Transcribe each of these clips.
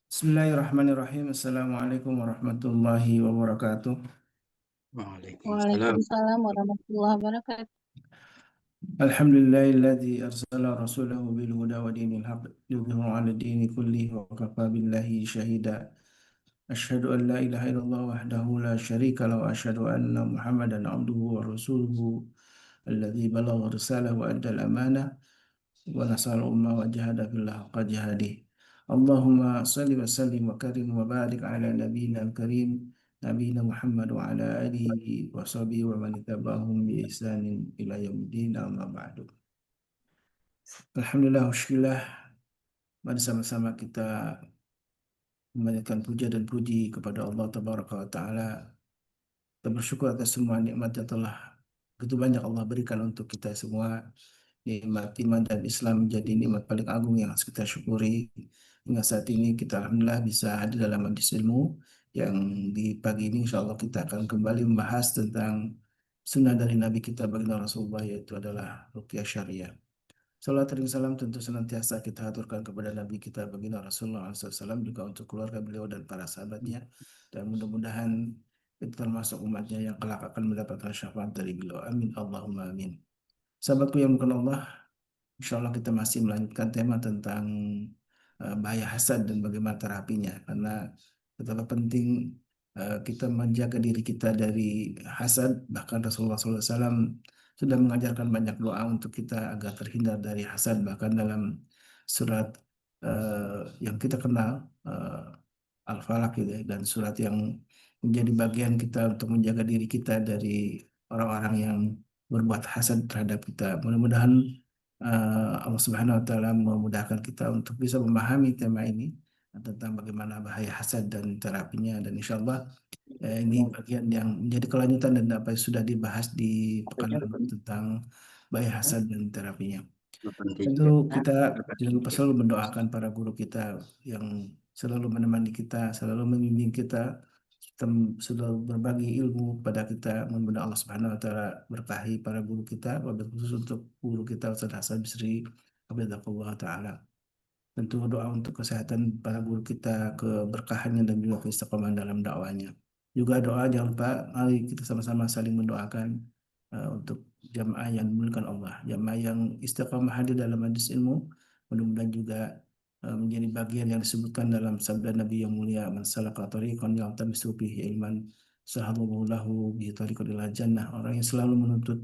Bismillahirrahmanirrahim. Assalamualaikum warahmatullahi wabarakatuh. Waalaikumsalam. Waalaikumsalam warahmatullahi wabarakatuh. Alhamdulillahilladzi arsala rasulahu bil huda wa dinil haqq liyudhhirahu 'ala dini kullihi wa kafa billahi shahida. Asyhadu an la ilaha illallah wahdahu la syarika lahu wa asyhadu anna Muhammadan 'abduhu wa rasuluhu alladzi balagha risalahu wa addal amanah wa nasal ummah wa jahada fillah haqqa jihadih. Allahumma salli wa sallim wa karim wa barik ala nabiyyina al-karim nabiyina Muhammad wa ala alihi wa sahbihi wa man ittaba'ahum bi ihsanin ila yaumiddin amma ba'du. Alhamdulillah wa syukurillah, mari sama-sama kita memanjatkan puja dan puji kepada Allah Tabaraka wa Ta'ala. Kita bersyukur atas semua nikmat yang telah begitu banyak Allah berikan untuk kita semua. Nikmat iman dan Islam menjadi nikmat paling agung yang harus kita syukuri. Hingga saat ini kita alhamdulillah bisa hadir dalam majlis ilmu yang di pagi ini insya Allah kita akan kembali membahas tentang sunnah dari Nabi kita baginda Rasulullah, yaitu adalah ruqyah syariah. Salat dan salam tentu senantiasa kita aturkan kepada Nabi kita baginda Rasulullah SAW, juga untuk keluarga beliau dan para sahabatnya, dan mudah-mudahan kita termasuk umatnya yang kelak akan mendapatkan syafaat dari beliau. Amin Allahumma amin. Sahabatku yang bukan Allah, insya Allah kita masih melanjutkan tema tentang bahaya hasad dan bagaimana terapinya. Karena betapa penting kita menjaga diri kita dari hasad. Bahkan Rasulullah SAW sudah mengajarkan banyak doa untuk kita agar terhindar dari hasad. Bahkan dalam surat yang kita kenal, Al-Falaq gitu ya, dan surat yang menjadi bagian kita untuk menjaga diri kita dari orang-orang yang berbuat hasad terhadap kita. Mudah-mudahan Allah Subhanahu wa Ta'ala memudahkan kita untuk bisa memahami tema ini tentang bagaimana bahaya hasad dan terapinya, dan insya Allah ini bagian yang menjadi kelanjutan dan apa yang sudah dibahas di pekan lalu tentang bahaya hasad dan terapinya. Tentu kita jangan lupa selalu mendoakan para guru kita yang selalu menemani kita, selalu membimbing kita, selalu berbagi ilmu kepada kita. Mudah-mudahan Allah Subhanahu wa Ta'ala berkahi para guru kita, wabil khusus untuk guru kita Ustaz Hasan Bisri, Hafizahullah Ta'ala. Tentu doa untuk kesehatan para guru kita, keberkahannya dan juga keistiqomahan dalam dakwanya. Juga doa jangan lupa, mari kita sama-sama saling mendoakan untuk jamaah yang dimuliakan Allah, jamaah yang istiqomah hadir dalam majlis ilmu. Mudah-mudahan juga menjadi bagian yang disebutkan dalam sabda Nabi yang mulia, man salaka tariqan yaltamisu fihi ilman sahalallahu lahu bihi tariqan ilal jannah. Orang yang selalu menuntut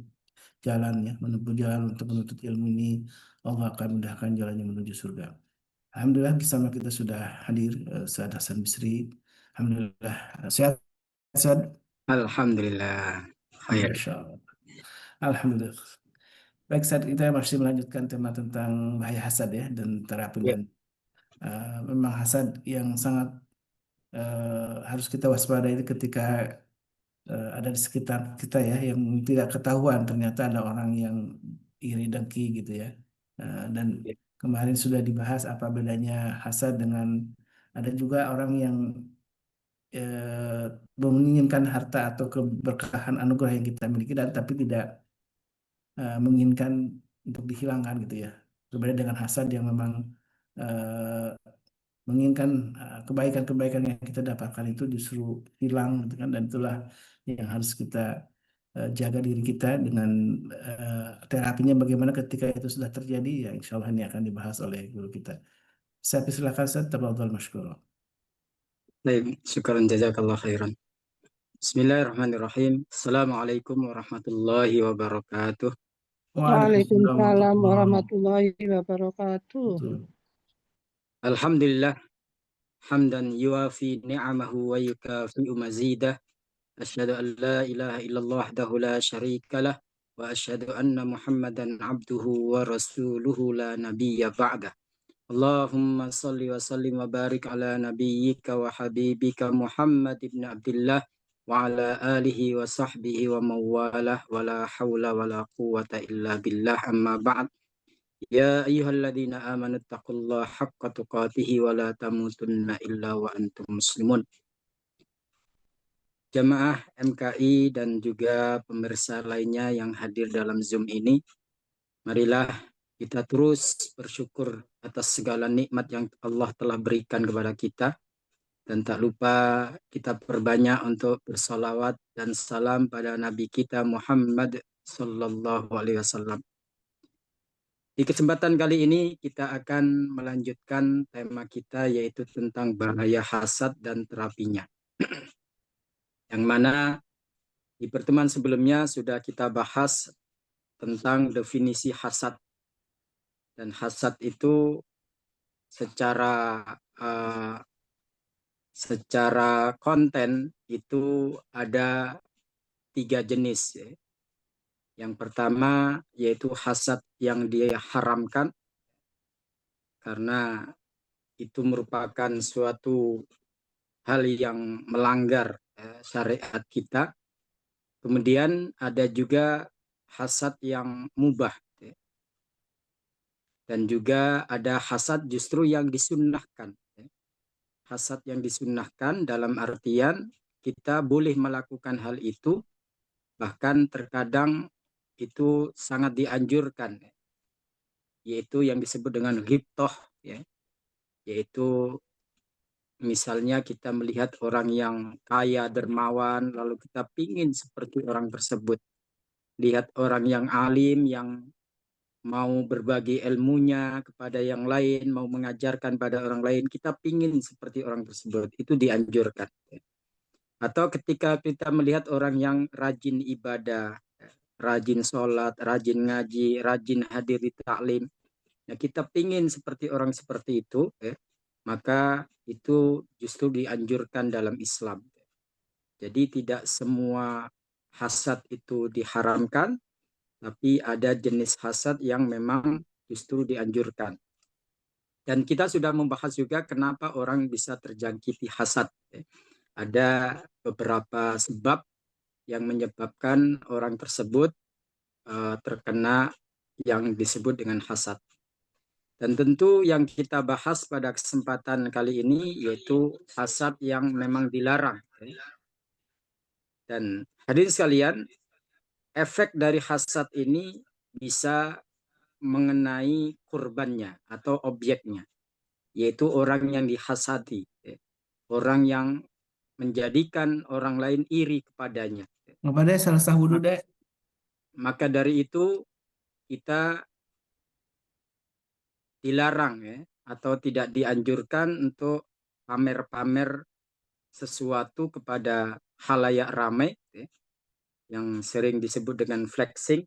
jalan, ya, menempuh jalan untuk menuntut ilmu ini, Allah akan mudahkan jalannya menuju surga. Alhamdulillah bersama kita sudah hadir Ustaz Hasan Bisri. Alhamdulillah sehat, Ustaz. Alhamdulillah. Khair. Masya Allah. Alhamdulillah. Baik, saat kita masih melanjutkan tema tentang bahaya hasad ya dan terapinya. Memang hasad yang sangat harus kita waspadai ketika ada di sekitar kita ya, yang tidak ketahuan ternyata ada orang yang iri dengki gitu ya. Dan kemarin sudah dibahas apa bedanya hasad dengan ada juga orang yang menginginkan harta atau keberkahan anugerah yang kita miliki, dan tapi tidak menginginkan untuk dihilangkan gitu ya. Berbeda dengan hasad yang memang eh, menginginkan kebaikan-kebaikan yang kita dapatkan itu justru hilang gitu kan, dan itulah yang harus kita jaga diri kita dengan terapinya bagaimana ketika itu sudah terjadi, ya insya Allah ini akan dibahas oleh guru kita. Saya persilakan, Ustaz, tafadhol masykur. Baik, syukran jazakallah khairan. Bismillahirrahmanirrahim. Assalamualaikum warahmatullahi wabarakatuh. Waalaikumsalam warahmatullahi wabarakatuh. Betul. Alhamdulillah hamdan yuafi ni'amahu wa yukafi'u mazidah. Asyhadu an la ilaha illallah wahdahu la syarika lah wa asyhadu anna Muhammadan abduhu wa rasuluhu la nabiyya ba'dah. Allahumma salli wa sallim wa barik ala nabiyyika wa habibika Muhammad ibn Abdullah wa ala alihi wa sahbihi wa mawalah wa la hawla wa la quwwata illa billah, amma ba'd. Ya ayyuhalladzina amanu taqullaha haqqa tuqatihi wa la tamutunna illa wa antum muslimun. Jamaah MKI dan juga pemirsa lainnya yang hadir dalam Zoom ini, marilah kita terus bersyukur atas segala nikmat yang Allah telah berikan kepada kita. Dan tak lupa kita perbanyak untuk bersalawat dan salam pada Nabi kita Muhammad Sallallahu Alaihi Wasallam. Di kesempatan kali ini kita akan melanjutkan tema kita, yaitu tentang bahaya hasad dan terapinya. Yang mana di pertemuan sebelumnya sudah kita bahas tentang definisi hasad. Dan hasad itu secara konten itu ada 3 jenis. Yang pertama yaitu hasad yang diharamkan, karena itu merupakan suatu hal yang melanggar syariat kita. Kemudian ada juga hasad yang mubah. Dan juga ada hasad justru yang disunnahkan. Hasad yang disunnahkan dalam artian kita boleh melakukan hal itu, bahkan terkadang itu sangat dianjurkan, yaitu yang disebut dengan ghibthah, yaitu misalnya kita melihat orang yang kaya, dermawan, lalu kita pingin seperti orang tersebut. Lihat orang yang alim, yang mau berbagi ilmunya kepada yang lain, mau mengajarkan pada orang lain, kita pingin seperti orang tersebut, itu dianjurkan. Atau ketika kita melihat orang yang rajin ibadah, rajin sholat, rajin ngaji, rajin hadir di taklim, ya kita pingin seperti orang seperti itu, maka itu justru dianjurkan dalam Islam. Jadi tidak semua hasad itu diharamkan, tapi ada jenis hasad yang memang justru dianjurkan. Dan kita sudah membahas juga kenapa orang bisa terjangkiti hasad. Ada beberapa sebab yang menyebabkan orang tersebut terkena yang disebut dengan hasad. Dan tentu yang kita bahas pada kesempatan kali ini yaitu hasad yang memang dilarang. Dan hadirin sekalian, efek dari hasad ini bisa mengenai kurbannya atau objeknya, yaitu orang yang dihasadi, orang yang menjadikan orang lain iri kepadanya. Kepada salah satu wudhu deh. Maka dari itu kita dilarang atau tidak dianjurkan untuk pamer-pamer sesuatu kepada khalayak ramai, yang sering disebut dengan flexing,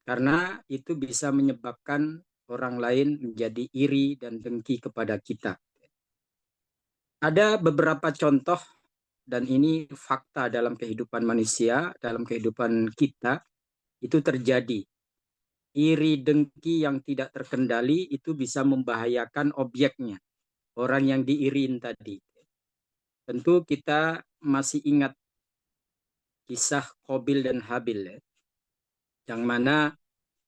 karena itu bisa menyebabkan orang lain menjadi iri dan dengki kepada kita. Ada beberapa contoh, dan ini fakta dalam kehidupan manusia, dalam kehidupan kita, itu terjadi. Iri dengki yang tidak terkendali itu bisa membahayakan objeknya, orang yang diirin tadi. Tentu kita masih ingat kisah Qabil dan Habil, yang mana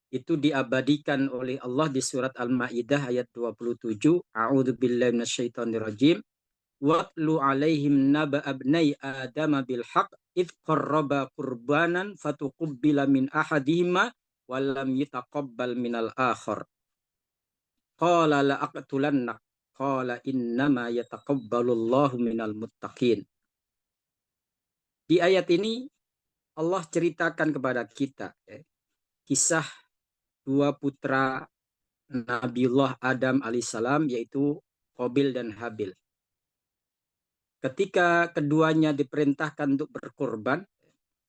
itu diabadikan oleh Allah di surat Al-Maidah ayat 27. A'udzubillahi minasyaitonirrajim. Watlu alaihim naba abnai adama bil haq id qarraba qurbanan fatuqubbila min ahadihima walam yataqabbal minal akhar. Qala la aqtulannak qala innama yataqabbalullahu minal muttaqin. Di ayat ini Allah ceritakan kepada kita kisah 2 putra Nabiullah Adam alaihissalam, yaitu Qabil dan Habil. Ketika keduanya diperintahkan untuk berkorban,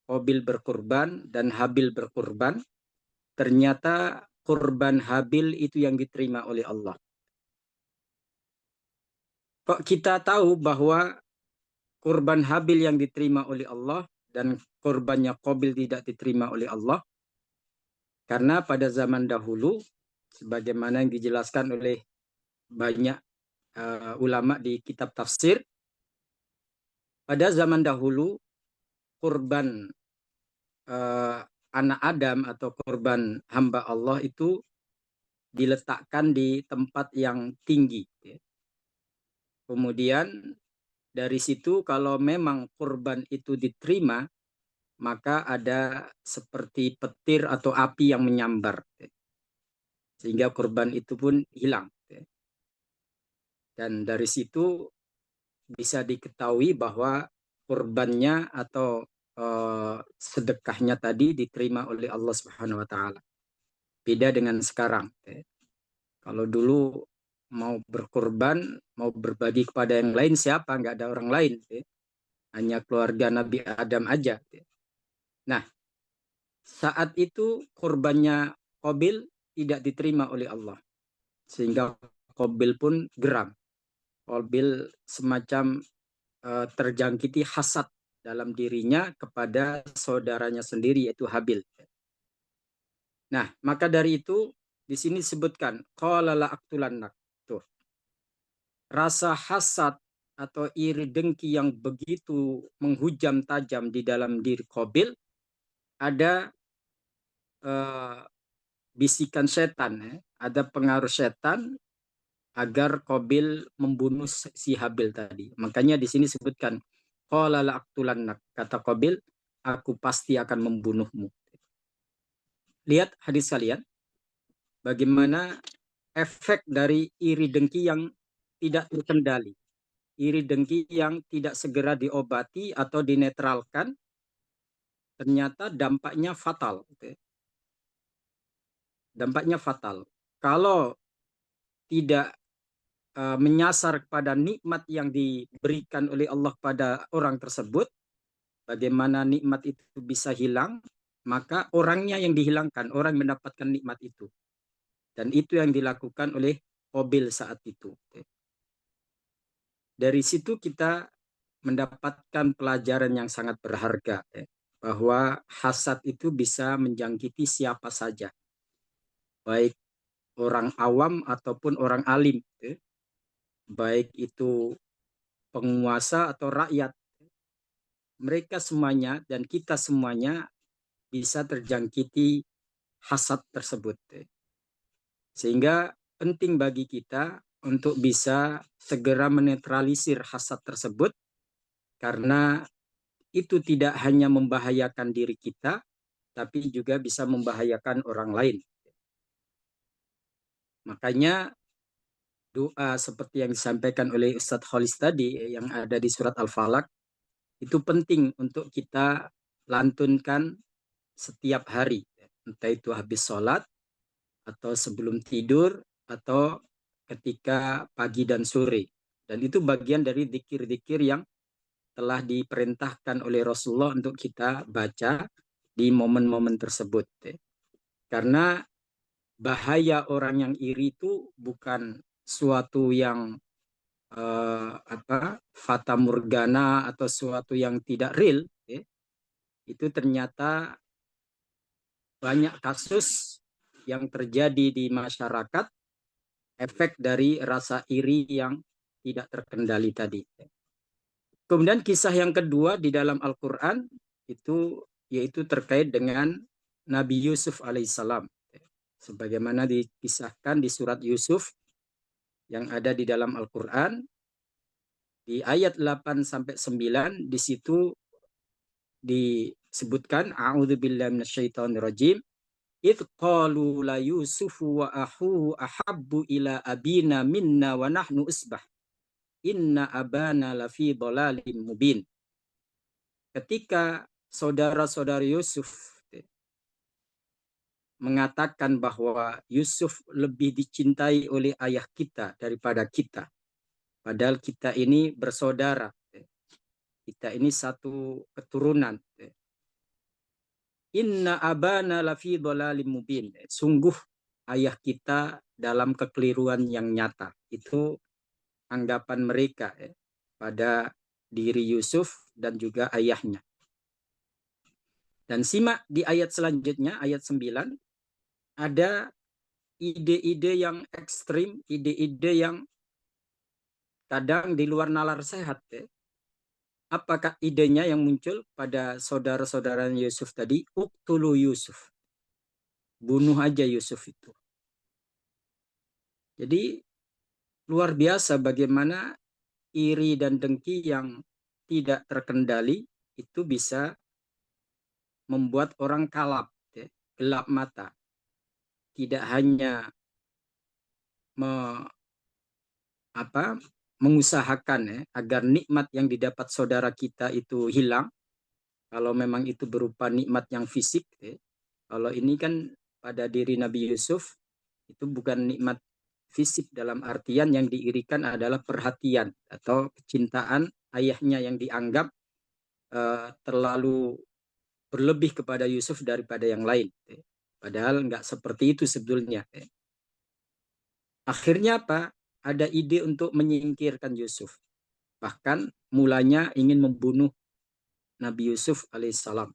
Qabil berkorban dan Habil berkorban, ternyata korban Habil itu yang diterima oleh Allah. Kok kita tahu bahwa korban Habil yang diterima oleh Allah dan korbannya Qabil tidak diterima oleh Allah? Karena pada zaman dahulu, sebagaimana yang dijelaskan oleh banyak ulama di kitab tafsir, pada zaman dahulu korban anak Adam atau korban hamba Allah itu diletakkan di tempat yang tinggi. Kemudian dari situ kalau memang korban itu diterima, maka ada seperti petir atau api yang menyambar. sehingga kurban itu pun hilang. Dan dari situ bisa diketahui bahwa kurbannya atau sedekahnya tadi diterima oleh Allah Subhanahu wa taala. Beda dengan sekarang. Kalau dulu mau berkurban, mau berbagi kepada yang lain, siapa? Nggak ada orang lain. Hanya keluarga Nabi Adam aja. Nah, saat itu kurbannya Qabil tidak diterima oleh Allah. Sehingga Qabil pun geram. Qabil semacam terjangkiti hasad dalam dirinya kepada saudaranya sendiri, yaitu Habil. Nah, maka dari itu di sini disebutkan qala la aqtulannak. Tuh. Rasa hasad atau iri dengki yang begitu menghujam tajam di dalam diri Qabil, ada bisikan setan, ada pengaruh setan agar Qabil membunuh si Habil tadi. Makanya di sini disebutkan qala la aqtulannak, kata Qabil, aku pasti akan membunuhmu. Lihat hadis kalian, bagaimana efek dari iri dengki yang tidak terkendali. Iri dengki yang tidak segera diobati atau dinetralkan, ternyata dampaknya fatal. Dampaknya fatal. Kalau tidak menyasar kepada nikmat yang diberikan oleh Allah pada orang tersebut, bagaimana nikmat itu bisa hilang, maka orangnya yang dihilangkan, orang mendapatkan nikmat itu. Dan itu yang dilakukan oleh Qabil saat itu. Dari situ kita mendapatkan pelajaran yang sangat berharga, bahwa hasad itu bisa menjangkiti siapa saja, baik orang awam ataupun orang alim, baik itu penguasa atau rakyat. Mereka semuanya dan kita semuanya bisa terjangkiti hasad tersebut. Sehingga penting bagi kita untuk bisa segera menetralisir hasad tersebut, karena itu tidak hanya membahayakan diri kita, tapi juga bisa membahayakan orang lain. Makanya doa seperti yang disampaikan oleh Ustadz Kholis tadi yang ada di surat Al-Falaq itu penting untuk kita lantunkan setiap hari, entah itu habis sholat atau sebelum tidur atau ketika pagi dan sore. Dan itu bagian dari zikir-zikir yang telah diperintahkan oleh Rasulullah untuk kita baca di momen-momen tersebut. Karena bahaya orang yang iri itu bukan suatu yang fata morgana atau suatu yang tidak real. Itu ternyata banyak kasus yang terjadi di masyarakat efek dari rasa iri yang tidak terkendali tadi. Kemudian kisah yang kedua di dalam Al-Quran itu yaitu terkait dengan Nabi Yusuf alaihissalam. Sebagaimana dikisahkan di surat Yusuf yang ada di dalam Al-Quran, di ayat 8 sampai 9 di situ disebutkan a'udzubillahi minasyaitonirrajim. Idh qalu la Yusufu wa ahuhu ahabbu ila abina minna wa nahnu usbah. Inna abana lafi dhalalim mubin. Ketika saudara-saudara Yusuf mengatakan bahwa Yusuf lebih dicintai oleh ayah kita daripada kita. Padahal kita ini bersaudara. Kita ini satu keturunan. Inna abana lafi dhalalim mubin. Sungguh ayah kita dalam kekeliruan yang nyata. Itu anggapan mereka pada diri Yusuf dan juga ayahnya. Dan simak di ayat selanjutnya, ayat 9, ada ide-ide yang ekstrim, ide-ide yang kadang di luar nalar sehat. Apakah idenya yang muncul pada saudara-saudara Yusuf tadi? Uqtulu Yusuf. Bunuh aja Yusuf itu. Jadi luar biasa bagaimana iri dan dengki yang tidak terkendali itu bisa membuat orang kalap, gelap mata. Tidak hanya me- mengusahakan agar nikmat yang didapat saudara kita itu hilang. Kalau memang itu berupa nikmat yang fisik, kalau ini kan pada diri Nabi Yusuf itu bukan nikmat fisik dalam artian yang diirikan adalah perhatian atau kecintaan ayahnya yang dianggap terlalu berlebih kepada Yusuf daripada yang lain. Padahal nggak seperti itu sebetulnya. Akhirnya apa? Ada ide untuk menyingkirkan Yusuf. Bahkan mulanya ingin membunuh Nabi Yusuf alaihissalam.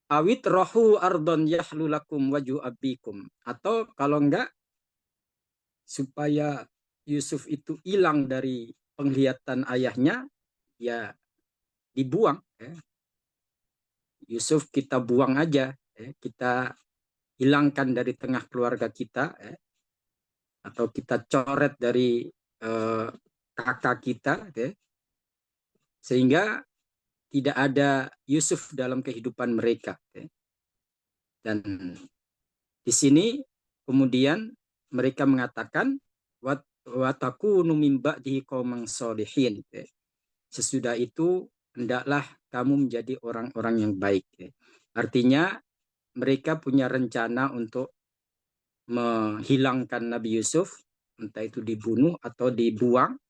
Awit rohu ardon yahlulakum waju abikum. Atau kalau enggak, supaya Yusuf itu hilang dari penglihatan ayahnya, ya dibuang. Yusuf kita buang aja. Kita hilangkan dari tengah keluarga kita. Atau kita coret dari kakak kita. Sehingga tidak ada Yusuf dalam kehidupan mereka. Dan di sini kemudian mereka mengatakan watakunu min ba'dihi qauman sholihin. Sesudah itu hendaklah kamu menjadi orang-orang yang baik. Artinya mereka punya rencana untuk menghilangkan Nabi Yusuf, entah itu dibunuh atau dibuang.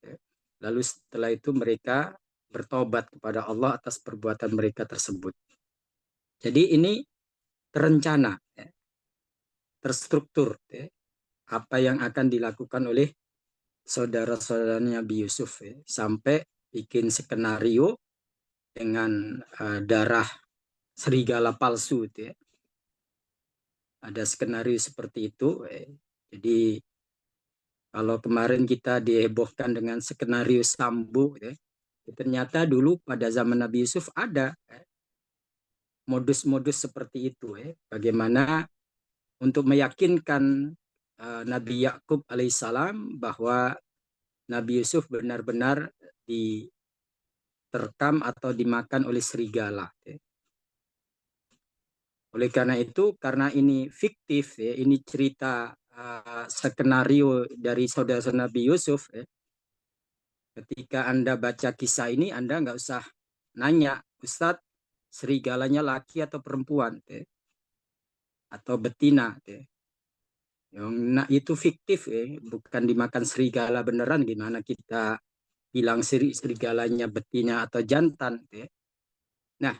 Lalu setelah itu mereka bertobat kepada Allah atas perbuatan mereka tersebut. Jadi ini terencana, terstruktur, apa yang akan dilakukan oleh saudara-saudaranya Nabi Yusuf, sampai bikin skenario dengan darah serigala palsu, ada skenario seperti itu. Jadi kalau kemarin kita dihebohkan dengan skenario Sambo, ternyata dulu pada zaman Nabi Yusuf ada modus-modus seperti itu. Bagaimana untuk meyakinkan Nabi Yakub alaihissalam bahwa Nabi Yusuf benar-benar diterkam atau dimakan oleh serigala. Oleh karena itu, karena ini fiktif, ini cerita skenario dari saudara Nabi Yusuf, ketika Anda baca kisah ini, Anda nggak usah nanya, Ustadz, serigalanya laki atau perempuan, atau betina. Nah, itu fiktif, bukan dimakan serigala beneran. Gimana kita bilang serigalanya betina atau jantan. Nah,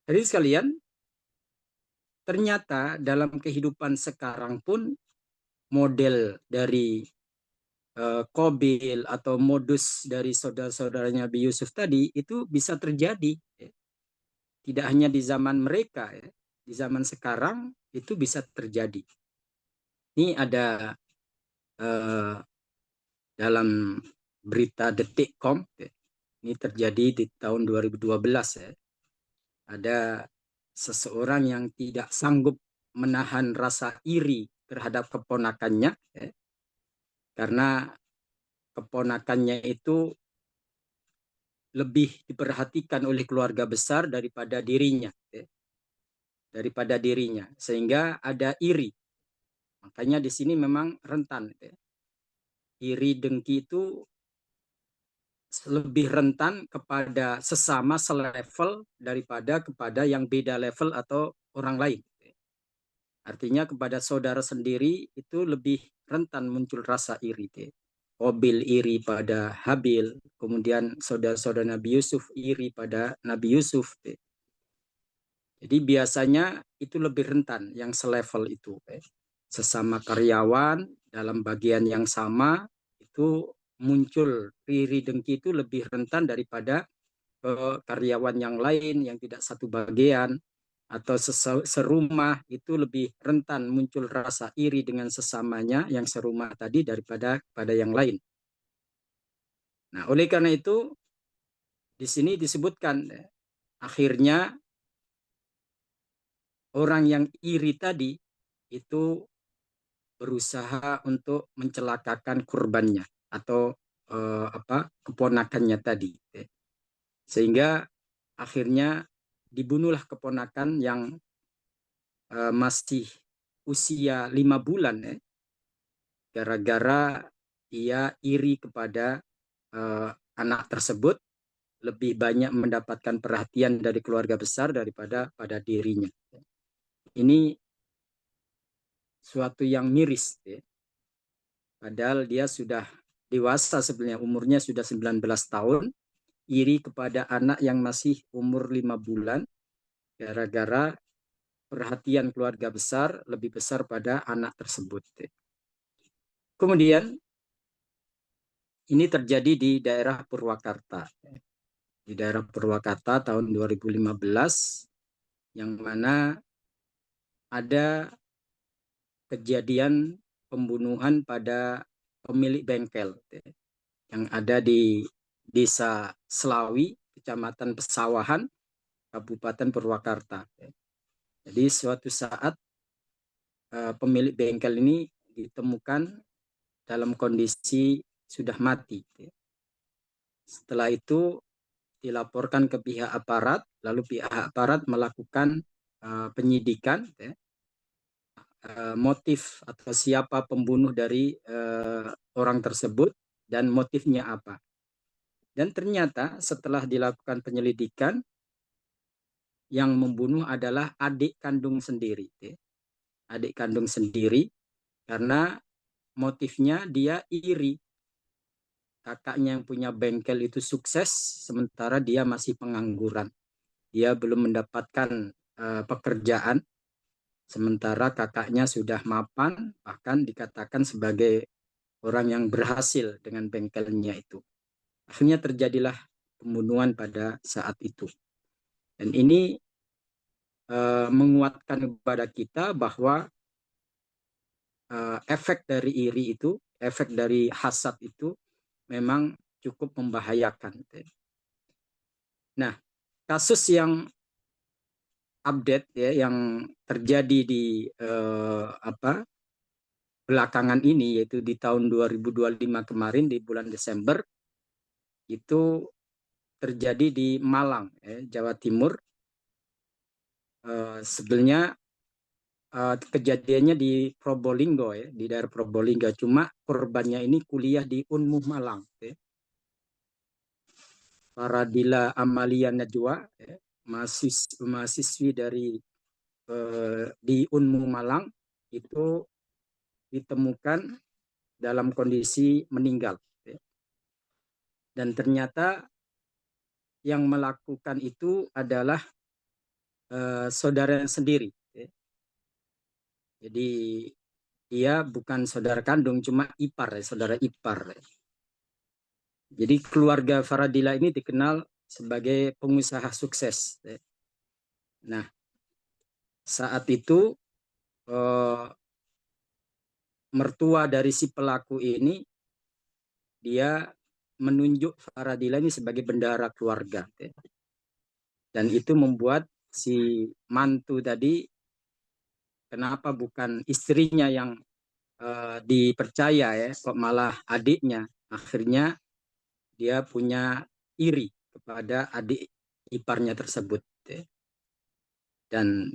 jadi sekalian, ternyata dalam kehidupan sekarang pun model dari Qabil atau modus dari saudara-saudaranya Nabi Yusuf tadi itu bisa terjadi. Tidak hanya di zaman mereka, di zaman sekarang itu bisa terjadi. Ini ada dalam berita detik.com, ini terjadi di tahun 2012. Ada seseorang yang tidak sanggup menahan rasa iri terhadap keponakannya, karena keponakannya itu lebih diperhatikan oleh keluarga besar daripada dirinya, sehingga ada iri. Makanya di sini memang rentan, iri dengki itu lebih rentan kepada sesama selevel daripada kepada yang beda level atau orang lain. Artinya kepada saudara sendiri itu lebih rentan muncul rasa iri. Qabil iri pada Habil, kemudian saudara-saudara Nabi Yusuf iri pada Nabi Yusuf. Jadi biasanya itu lebih rentan yang selevel itu. Sesama karyawan dalam bagian yang sama itu muncul iri dengki itu lebih rentan daripada karyawan yang lain yang tidak satu bagian atau serumah, itu lebih rentan muncul rasa iri dengan sesamanya yang serumah tadi daripada pada yang lain. Nah, oleh karena itu di sini disebutkan akhirnya orang yang iri tadi itu berusaha untuk mencelakakan kurbannya atau keponakannya tadi, sehingga akhirnya dibunuhlah keponakan yang masih usia 5 bulan, gara-gara ia iri kepada anak tersebut, lebih banyak mendapatkan perhatian dari keluarga besar daripada pada dirinya. Ini suatu yang miris, ya. Padahal dia sudah dewasa sebenarnya, umurnya sudah 19 tahun, iri kepada anak yang masih umur 5 bulan, gara-gara perhatian keluarga besar lebih besar pada anak tersebut. Kemudian ini terjadi di daerah Purwakarta. Di daerah Purwakarta tahun 2015, yang mana ada kejadian pembunuhan pada pemilik bengkel yang ada di Desa Selawi, Kecamatan Pesawahan, Kabupaten Purwakarta. Jadi suatu saat pemilik bengkel ini ditemukan dalam kondisi sudah mati. Setelah itu dilaporkan ke pihak aparat, lalu pihak aparat melakukan penyidikan, motif atau siapa pembunuh dari orang tersebut dan motifnya apa. Dan ternyata setelah dilakukan penyelidikan, yang membunuh adalah adik kandung sendiri. Adik kandung sendiri, karena motifnya dia iri. Kakaknya yang punya bengkel itu sukses, sementara dia masih pengangguran. Dia belum mendapatkan pekerjaan, sementara kakaknya sudah mapan, bahkan dikatakan sebagai orang yang berhasil dengan bengkelnya itu. Akhirnya terjadilah pembunuhan pada saat itu. Dan ini menguatkan kepada kita bahwa efek dari iri itu, efek dari hasad itu memang cukup membahayakan. Nah, kasus yang update ya, yang terjadi di belakangan ini, yaitu di tahun 2025 kemarin di bulan Desember, itu terjadi di Malang, Jawa Timur. Sebenarnya kejadiannya di Probolinggo, ya, di daerah Probolinggo. Cuma korbannya ini kuliah di Unmu Malang. Ya. Faradila Amalia Najwa, ya, mahasiswi dari di Unmu Malang, itu ditemukan dalam kondisi meninggal. Ya. Dan ternyata yang melakukan itu adalah saudara sendiri. Ya. Jadi dia bukan saudara kandung, cuma ipar, ya, saudara ipar. Ya. Jadi keluarga Faradila ini dikenal sebagai pengusaha sukses. Ya. Nah, saat itu mertua dari si pelaku ini, dia menunjuk Faradila ini sebagai bendahara keluarga. Ya. Dan itu membuat si mantu tadi, kenapa bukan istrinya yang dipercaya, ya, kok malah adiknya. Akhirnya dia punya iri kepada adik iparnya tersebut. Ya. Dan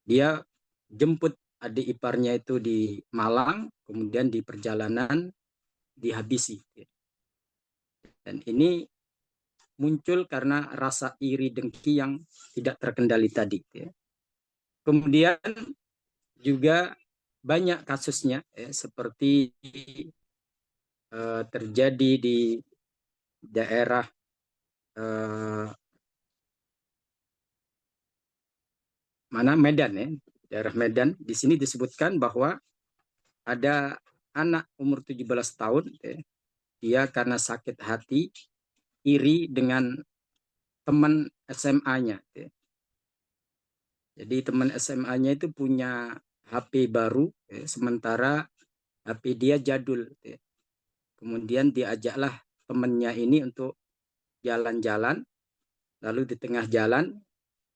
dia jemput adik iparnya itu di Malang, kemudian di perjalanan dihabisi. Ya. Dan ini muncul karena rasa iri dengki yang tidak terkendali tadi. Ya. Kemudian juga banyak kasusnya, ya, seperti terjadi di daerah Medan, ya, daerah Medan. Di sini disebutkan bahwa ada anak umur 17 tahun, ya, dia karena sakit hati iri dengan teman SMA-nya. Ya. Jadi teman SMA-nya itu punya HP baru, ya, sementara HP dia jadul. Ya. Kemudian diajaklah temannya ini untuk jalan-jalan, lalu di tengah jalan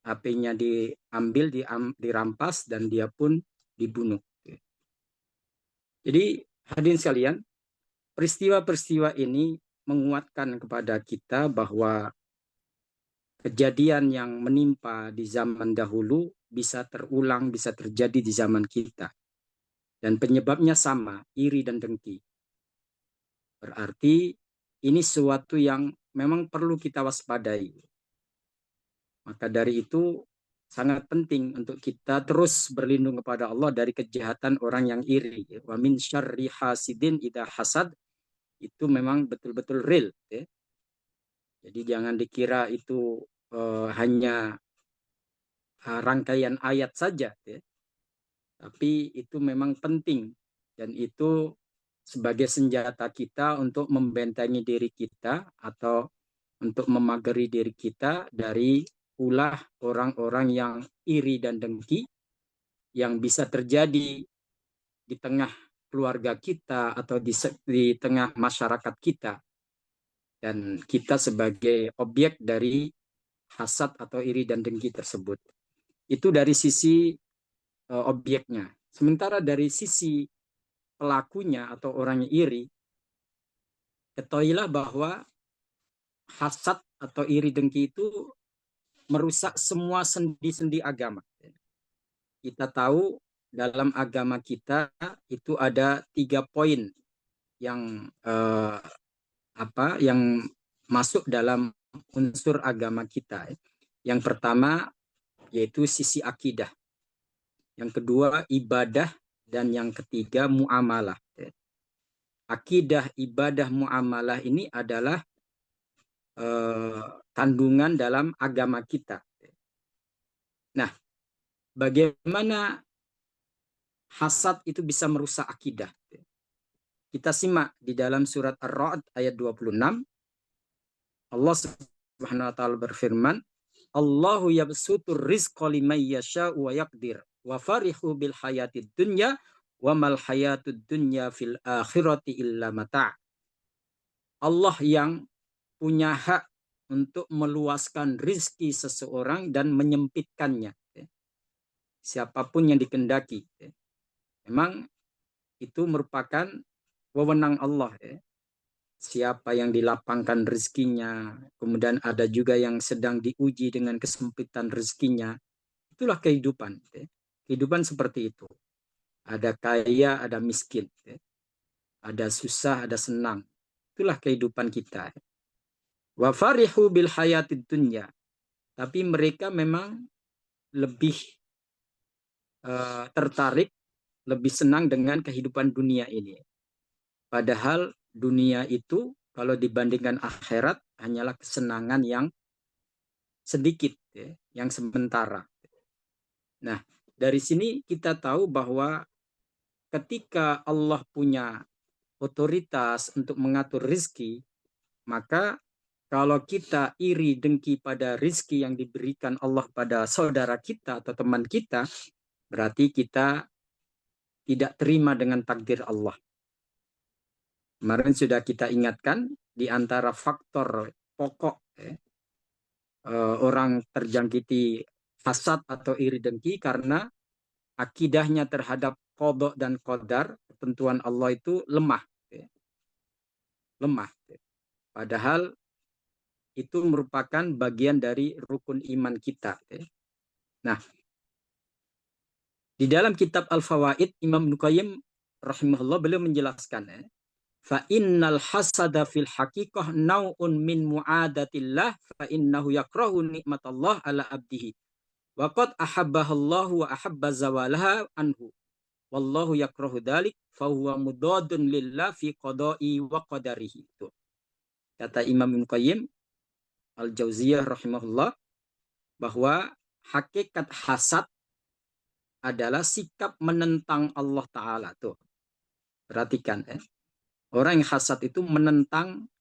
HP-nya diambil, dirampas, dan dia pun dibunuh. Jadi hadirin sekalian, peristiwa-peristiwa ini menguatkan kepada kita bahwa kejadian yang menimpa di zaman dahulu bisa terulang, bisa terjadi di zaman kita. Dan penyebabnya sama, iri dan dengki. Berarti ini sesuatu yang memang perlu kita waspadai. Maka dari itu sangat penting untuk kita terus berlindung kepada Allah dari kejahatan orang yang iri. Wa min syarri hasidin idza hasad, itu memang betul-betul real. Ya. Jadi jangan dikira itu hanya rangkaian ayat saja. Ya. Tapi itu memang penting. Dan itu sebagai senjata kita untuk membentengi diri kita atau untuk memagari diri kita dari ulah orang-orang yang iri dan dengki yang bisa terjadi di tengah keluarga kita atau di tengah masyarakat kita. Dan kita sebagai objek dari hasad atau iri dan dengki tersebut. Itu dari sisi objeknya. Sementara dari sisi pelakunya atau orang yang iri, ketahuilah bahwa hasad atau iri dengki itu merusak semua sendi-sendi agama. Kita tahu dalam agama kita itu ada 3 poin yang yang masuk dalam unsur agama kita. Yang pertama yaitu sisi akidah. Yang kedua ibadah dan yang ketiga muamalah. Akidah, ibadah, muamalah ini adalah kandungan dalam agama kita. Nah, bagaimana hasad itu bisa merusak akidah? Kita simak di dalam surat Ar-Ra'd ayat 26. Allah Subhanahu wa taala berfirman, Allahu yabsutur rizqa liman yasha'u wa yaqdir wa farihu bil hayatid dunya wa mal hayatud dunya fil akhirati illa mata'. Allah yang punya hak untuk meluaskan rizki seseorang dan menyempitkannya. Siapapun yang dikehendaki. Memang itu merupakan wewenang Allah. Siapa yang dilapangkan rezekinya, kemudian ada juga yang sedang diuji dengan kesempitan rezekinya. Itulah kehidupan. Kehidupan seperti itu. Ada kaya, ada miskin. Ada susah, ada senang. Itulah kehidupan kita. Wa farihu bil hayatid dunya. Tapi mereka memang lebih tertarik, lebih senang dengan kehidupan dunia ini. Padahal dunia itu kalau dibandingkan akhirat hanyalah kesenangan yang sedikit, yang sementara. Nah, dari sini kita tahu bahwa ketika Allah punya otoritas untuk mengatur rizki, maka kalau kita iri dengki pada rizki yang diberikan Allah pada saudara kita atau teman kita, berarti kita tidak terima dengan takdir Allah. Kemarin sudah kita ingatkan di antara faktor pokok orang terjangkiti hasad atau iri dengki karena akidahnya terhadap qada dan qadar, ketentuan Allah itu lemah. Lemah. Padahal itu merupakan bagian dari rukun iman kita. Nah, di dalam kitab Al-Fawaid, Imam Ibnu Qayyim rahimahullah beliau menjelaskan, fa innal hasada fil haqiqah nau'un min mu'adatillah fa innahu yakrahu nikmatallah ala abdihi wa qad ahabbahallahu wa ahabba zawalaha anhu wallahu yakrahu dzalik fa huwa mudadun lillah fi qada'i wa qadarihi. Itu kata Imam Ibnu Qayyim Al-Jauziyah rahimahullah bahwa hakikat hasad adalah sikap menentang Allah Ta'ala. Tuh, perhatikan. Orang yang hasad itu menentang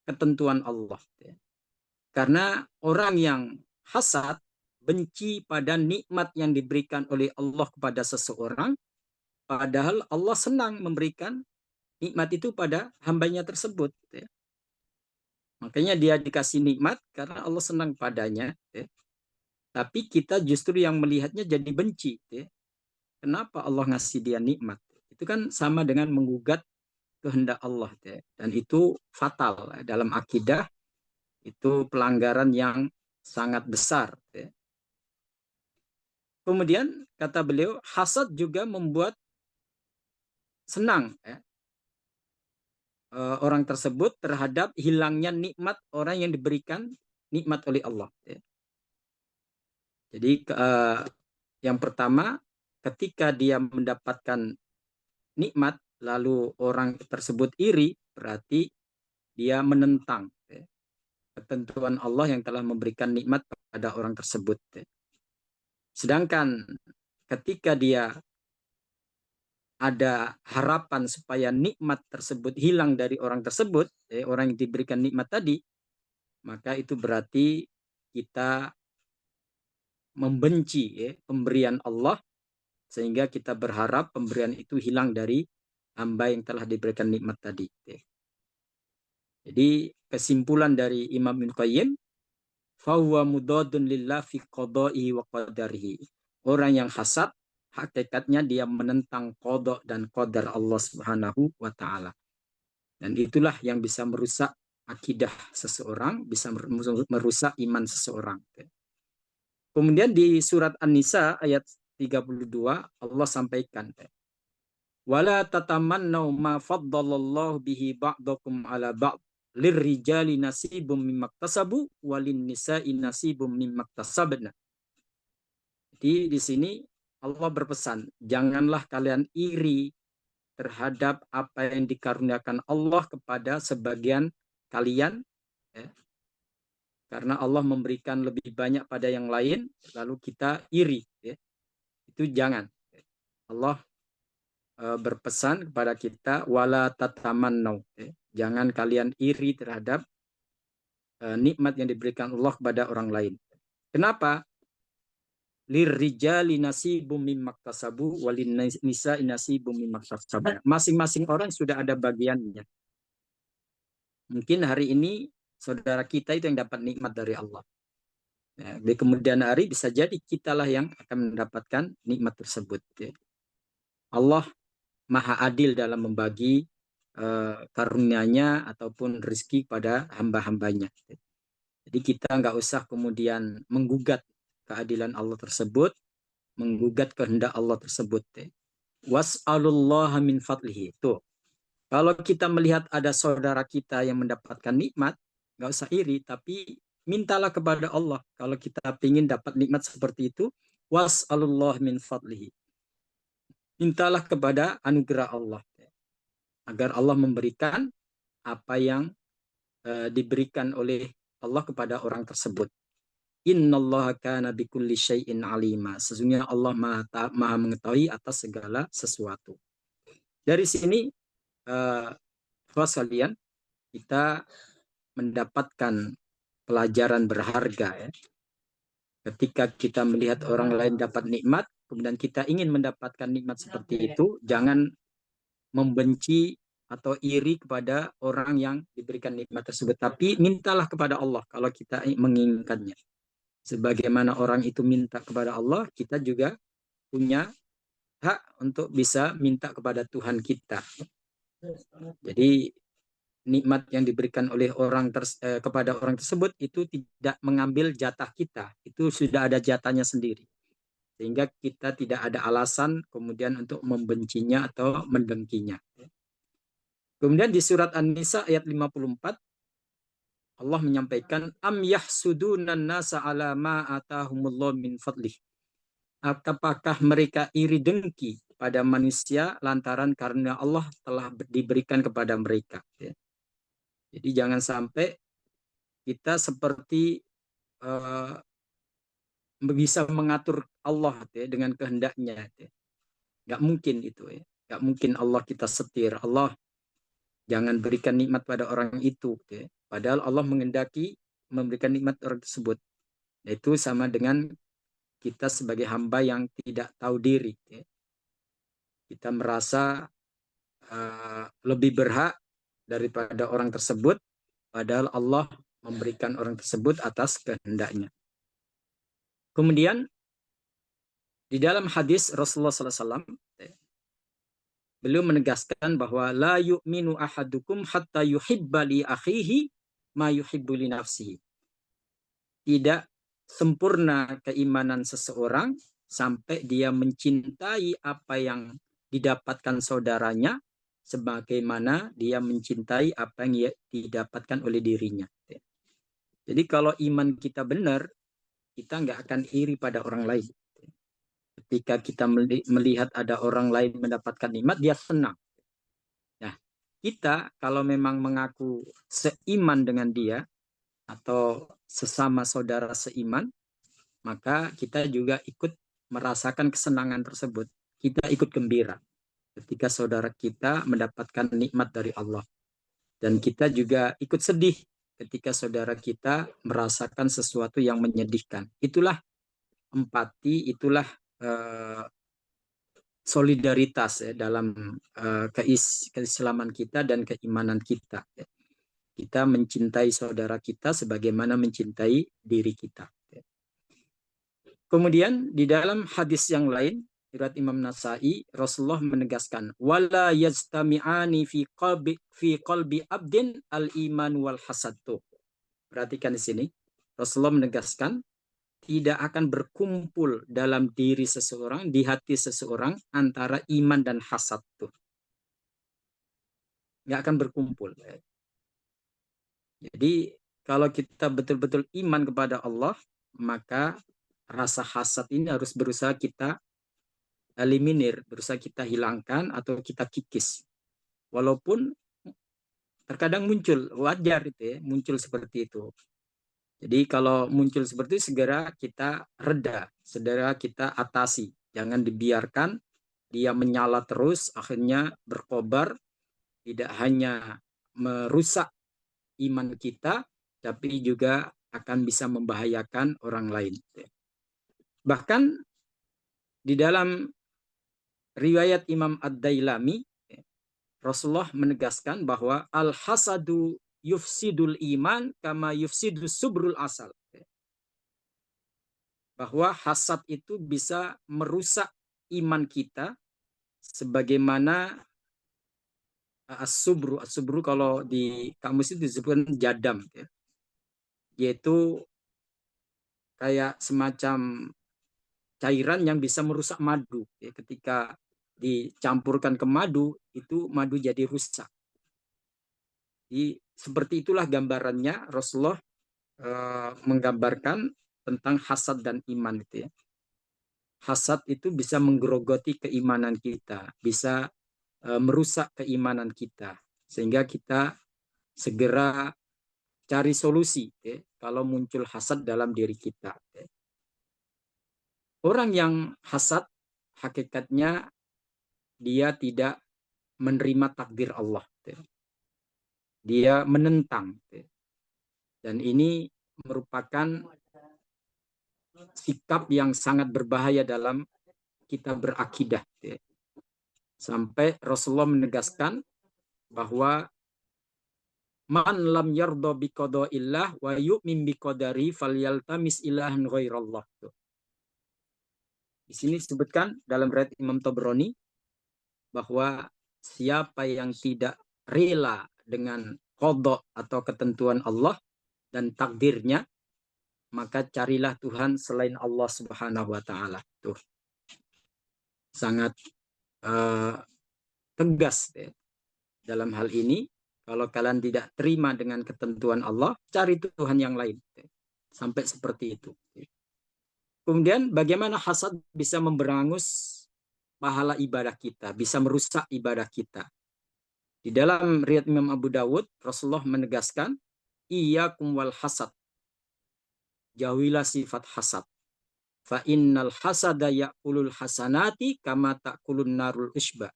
ketentuan Allah. Karena orang yang hasad benci pada nikmat yang diberikan oleh Allah kepada seseorang, padahal Allah senang memberikan nikmat itu pada hambanya tersebut. Makanya dia dikasih nikmat karena Allah senang padanya. Tapi kita justru yang melihatnya jadi benci. Kenapa Allah ngasih dia nikmat? Itu kan sama dengan menggugat kehendak Allah. Dan itu fatal. Dalam akidah itu pelanggaran yang sangat besar. Kemudian kata beliau, hasad juga membuat senang ya, orang tersebut terhadap hilangnya nikmat orang yang diberikan nikmat oleh Allah. Ya. Jadi yang pertama, ketika dia mendapatkan nikmat lalu orang tersebut iri, berarti dia menentang ya, ketentuan Allah yang telah memberikan nikmat pada orang tersebut. Ya. Sedangkan ketika dia ada harapan supaya nikmat tersebut hilang dari orang tersebut, orang yang diberikan nikmat tadi, maka itu berarti kita membenci ya, pemberian Allah, sehingga kita berharap pemberian itu hilang dari hamba yang telah diberikan nikmat tadi. Ya. Jadi kesimpulan dari Imam Ibnu Qayyim, fahuwa mudadun lillah fi qada'ihi wa qadarihi. Orang yang hasad, hakikatnya dia menentang qada dan qadar Allah Subhanahu wa taala. Dan itulah yang bisa merusak akidah seseorang, bisa merusak iman seseorang. Kemudian di surat An-Nisa ayat 32 Allah sampaikan, wala tatamannau ma faddalallahu bihi ba'dakum ala ba'd lirrijali nasibum mimmaktasabu walin nisa'i nasibum mimmaktasabna. Jadi di sini Allah berpesan, janganlah kalian iri terhadap apa yang dikaruniakan Allah kepada sebagian kalian, ya. Karena Allah memberikan lebih banyak pada yang lain, lalu kita iri. Ya. Itu jangan. Allah berpesan kepada kita, wala tatamannau. Ya. Jangan kalian iri terhadap nikmat yang diberikan Allah kepada orang lain. Kenapa? Lirrijali nasibum mimmaktasabu walin nisa'i nasibum mimmaktasabu. Masing-masing orang sudah ada bagiannya. Mungkin hari ini saudara kita itu yang dapat nikmat dari Allah. Ya, di kemudian hari bisa jadi kitalah yang akan mendapatkan nikmat tersebut. Ya. Allah maha adil dalam membagi karunia-Nya ataupun rezeki pada hamba-hambanya. Jadi kita nggak usah kemudian menggugat keadilan Allah tersebut, menggugat kehendak Allah tersebut. Was'alullaha min fadlihi. Tuh. Kalau kita melihat ada saudara kita yang mendapatkan nikmat, nggak usah iri, tapi mintalah kepada Allah. Kalau kita ingin dapat nikmat seperti itu, was'alullah min fadlihi. Mintalah kepada anugerah Allah. Agar Allah memberikan apa yang diberikan oleh Allah kepada orang tersebut. Innallaha kana bikulli syai'in alima. Sesungguhnya Allah maha mengetahui atas segala sesuatu. Dari sini, kalian, kita mendapatkan pelajaran berharga ya. Ketika kita melihat orang lain dapat nikmat, kemudian kita ingin mendapatkan nikmat seperti itu, jangan membenci atau iri kepada orang yang diberikan nikmat tersebut, tapi mintalah kepada Allah kalau kita menginginkannya. Sebagaimana orang itu minta kepada Allah, kita juga punya hak untuk bisa minta kepada Tuhan kita. Jadi nikmat yang diberikan oleh orang kepada orang tersebut itu tidak mengambil jatah kita, itu sudah ada jatahnya sendiri, sehingga kita tidak ada alasan kemudian untuk membencinya atau mendengkinya. Kemudian di surat An-Nisa ayat 54 Allah menyampaikan, am yahsudunan nasa ala ma atahumullah min fadlih. Apakah mereka iri dengki pada manusia lantaran karena Allah telah diberikan kepada mereka. Jadi jangan sampai kita seperti bisa mengatur Allah dengan kehendaknya. Nggak mungkin itu. Nggak mungkin Allah kita setir. Allah jangan berikan nikmat pada orang itu. Padahal Allah mengendaki memberikan nikmat orang tersebut. Itu sama dengan kita sebagai hamba yang tidak tahu diri. Kita merasa lebih berhak daripada orang tersebut, padahal Allah memberikan orang tersebut atas kehendaknya. Kemudian di dalam hadis Rasulullah SAW, beliau menegaskan bahwa la yu'minu ahadukum hatta yuhibba li akhihi ma yuhibbu li nafsihi. Tidak sempurna keimanan seseorang sampai dia mencintai apa yang didapatkan saudaranya sebagaimana dia mencintai apa yang didapatkan oleh dirinya. Jadi kalau iman kita benar, kita nggak akan iri pada orang lain. Ketika kita melihat ada orang lain mendapatkan nikmat, dia senang. Nah, kita kalau memang mengaku seiman dengan dia atau sesama saudara seiman, maka kita juga ikut merasakan kesenangan tersebut. Kita ikut gembira ketika saudara kita mendapatkan nikmat dari Allah. Dan kita juga ikut sedih ketika saudara kita merasakan sesuatu yang menyedihkan. Itulah empati, itulah solidaritas ya, dalam keislaman kita dan keimanan kita. Ya. Kita mencintai saudara kita sebagaimana mencintai diri kita. Ya. Kemudian di dalam hadis yang lain, riwayat Imam Nasa'i, Rasulullah menegaskan, wala yajtami'ani fi qalbi abdin al-iman wal hasad. Perhatikan di sini. Rasulullah menegaskan, tidak akan berkumpul dalam diri seseorang, di hati seseorang, antara iman dan hasad tuh. Nggak akan berkumpul. Jadi, kalau kita betul-betul iman kepada Allah, maka rasa hasad ini harus berusaha kita eliminir, berusaha kita hilangkan atau kita kikis. Walaupun terkadang muncul, wajar itu ya, muncul seperti itu. Jadi kalau muncul seperti itu, segera kita reda, segera kita atasi. Jangan dibiarkan dia menyala terus, akhirnya berkobar, tidak hanya merusak iman kita, tapi juga akan bisa membahayakan orang lain. Bahkan di dalam riwayat Imam Ad-Dailami, Rasulullah menegaskan bahwa al-hasadu yufsidul iman kama yufsidus subrul asal. Bahwa hasad itu bisa merusak iman kita sebagaimana as-subru. As-subru kalau di kamus itu disebutkan jadam. Ya. Yaitu kayak semacam cairan yang bisa merusak madu. Ya. Ketika dicampurkan ke madu, itu madu jadi rusak. Jadi, seperti itulah gambarannya Rasulullah menggambarkan tentang hasad dan iman itu ya. Hasad itu bisa menggerogoti keimanan kita, bisa merusak keimanan kita, sehingga kita segera cari solusi ya, kalau muncul hasad dalam diri kita. Ya. Orang yang hasad hakikatnya dia tidak menerima takdir Allah. Ya. Dia menentang. Ya. Dan ini merupakan sikap yang sangat berbahaya dalam kita berakidah. Ya. Sampai Rasulullah menegaskan bahwa man lam yardo biqadaillah wa yu'min biqadari falyaltamis ilahan ghairallah. Di sini disebutkan dalam riwayat Imam Tabrani bahwa siapa yang tidak rela dengan qada atau ketentuan Allah dan takdirnya, maka carilah Tuhan selain Allah Subhanahu wa taala. Tuh. Sangat tegas ya. Dalam hal ini, kalau kalian tidak terima dengan ketentuan Allah, cari Tuhan yang lain. Sampai seperti itu. Kemudian bagaimana hasad bisa memberangus pahala ibadah kita, bisa merusak ibadah kita. Di dalam riwayat Imam Abu Dawud, Rasulullah menegaskan, iyyakum wal hasad. Jauhilah sifat hasad. Fa innal hasada ya'kulul hasanati kama ta'kulun narul isba.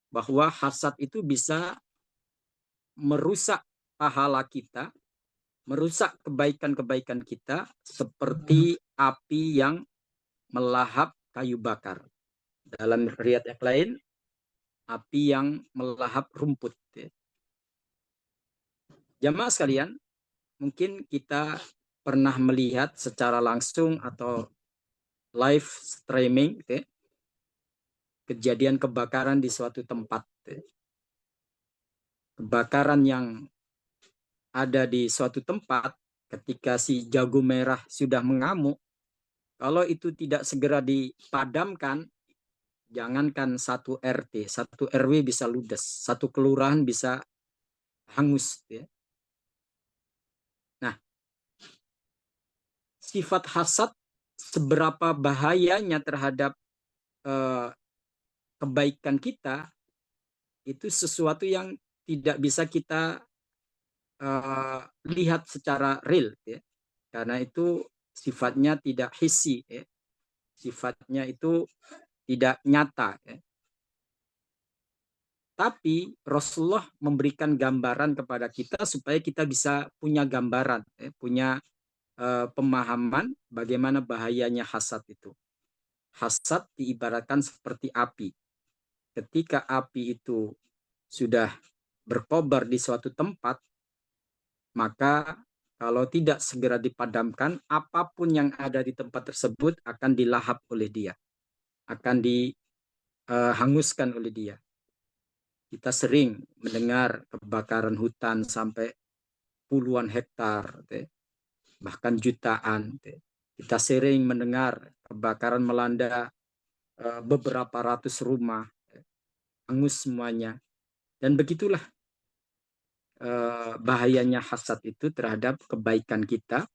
Bahwa hasad itu bisa merusak pahala kita, merusak kebaikan-kebaikan kita seperti api yang melahap kayu bakar. Dalam riwayat yang lain, api yang melahap rumput. Jamaah sekalian, mungkin kita pernah melihat secara langsung atau live streaming kejadian kebakaran di suatu tempat. Kebakaran yang ada di suatu tempat ketika si jago merah sudah mengamuk, kalau itu tidak segera dipadamkan, jangankan satu RT, satu RW bisa ludes, satu kelurahan bisa hangus. Ya. Nah, sifat hasad seberapa bahayanya terhadap eh, kebaikan kita itu sesuatu yang tidak bisa kita lihat secara real, ya. Karena itu sifatnya tidak hissi, ya. Sifatnya itu tidak nyata. Ya. Tapi Rasulullah memberikan gambaran kepada kita supaya kita bisa punya gambaran, ya, punya pemahaman bagaimana bahayanya hasad itu. Hasad diibaratkan seperti api. Ketika api itu sudah berkobar di suatu tempat, maka kalau tidak segera dipadamkan, apapun yang ada di tempat tersebut akan dilahap oleh dia, akan dihanguskan oleh dia. Kita sering mendengar kebakaran hutan sampai puluhan hektar, bahkan jutaan. Kita sering mendengar kebakaran melanda beberapa ratus rumah, hangus semuanya. Dan begitulah bahayanya hasad itu terhadap kebaikan kita.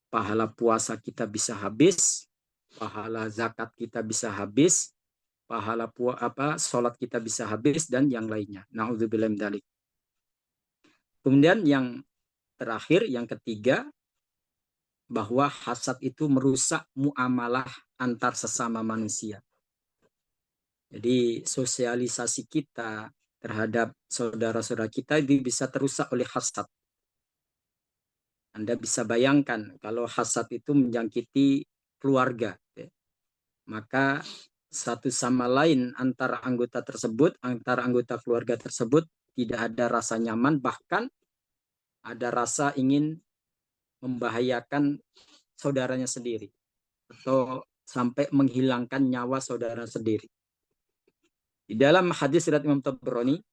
Pahala puasa kita bisa habis, pahala zakat kita bisa habis, pahala sholat kita bisa habis, dan yang lainnya. Na'udzubillah min dzalik. Kemudian yang terakhir, yang ketiga, bahwa hasad itu merusak muamalah antar sesama manusia. Jadi sosialisasi kita terhadap saudara-saudara kita itu bisa terusak oleh hasad. Anda bisa bayangkan kalau hasad itu menjangkiti keluarga, ya. Maka satu sama lain antara anggota tersebut, antara anggota keluarga tersebut tidak ada rasa nyaman, bahkan ada rasa ingin membahayakan saudaranya sendiri atau sampai menghilangkan nyawa saudara sendiri. Di dalam hadis riwayat Imam Tabrani,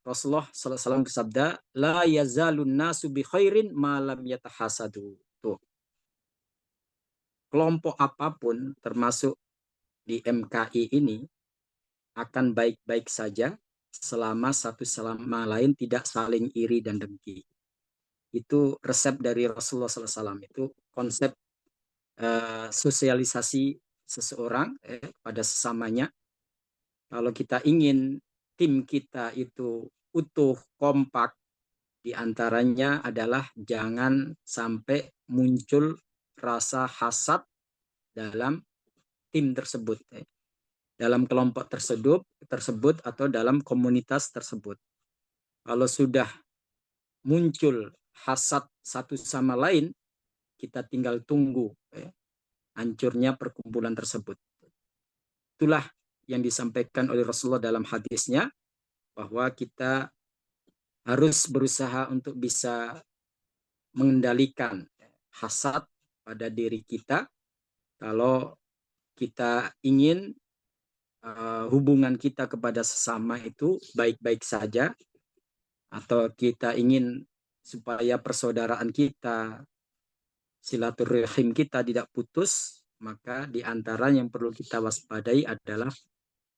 Rasulullah SAW bersabda, la yazalun nasu bi khairin ma lam yatahasadu. Tuh. Kelompok apapun termasuk di MKI ini akan baik-baik saja selama satu sama lain tidak saling iri dan dengki. Itu resep dari Rasulullah SAW. Itu konsep sosialisasi seseorang pada sesamanya. Kalau kita ingin tim kita itu utuh, kompak, diantaranya adalah jangan sampai muncul rasa hasad dalam tim tersebut, dalam kelompok tersebut atau dalam komunitas tersebut. Kalau sudah muncul hasad satu sama lain, kita tinggal tunggu hancurnya perkumpulan tersebut. Itulah yang disampaikan oleh Rasulullah dalam hadisnya, bahwa kita harus berusaha untuk bisa mengendalikan hasad pada diri kita. Kalau kita ingin hubungan kita kepada sesama itu baik-baik saja, atau kita ingin supaya persaudaraan kita, silaturahim kita tidak putus, maka di antara yang perlu kita waspadai adalah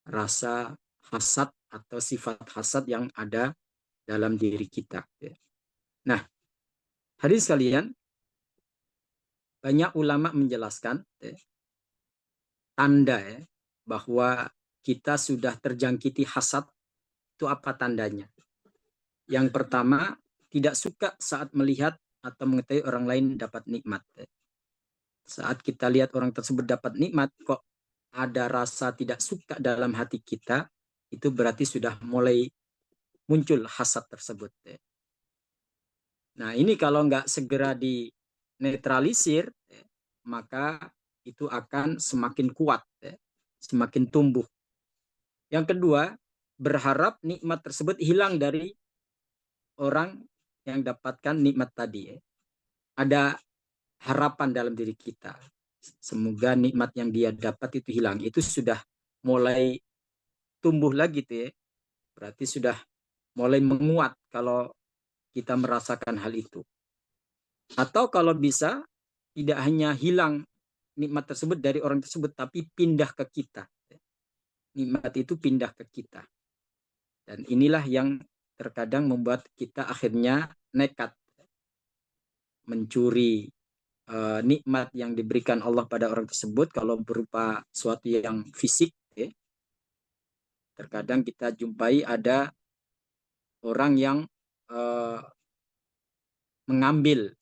rasa hasad atau sifat hasad yang ada dalam diri kita. Nah, hadirin sekalian, banyak ulama menjelaskan tanda bahwa kita sudah terjangkiti hasad itu apa tandanya. Yang pertama, tidak suka saat melihat atau mengetahui orang lain dapat nikmat. Saat kita lihat orang tersebut dapat nikmat, kok ada rasa tidak suka dalam hati kita, itu berarti sudah mulai muncul hasad tersebut. Nah, ini kalau nggak segera dinetralisir, maka itu akan semakin kuat, semakin tumbuh. Yang kedua, berharap nikmat tersebut hilang dari orang yang dapatkan nikmat tadi. Ada harapan dalam diri kita. Semoga nikmat yang dia dapat itu hilang. Itu sudah mulai tumbuh lagi tuh ya. Berarti sudah mulai menguat kalau kita merasakan hal itu. Atau kalau bisa tidak hanya hilang nikmat tersebut dari orang tersebut, tapi pindah ke kita. nikmat itu pindah ke kita. Dan inilah yang terkadang membuat kita akhirnya nekat mencuri nikmat yang diberikan Allah pada orang tersebut. Kalau berupa suatu yang fisik, ya, terkadang kita jumpai ada orang yang mengambil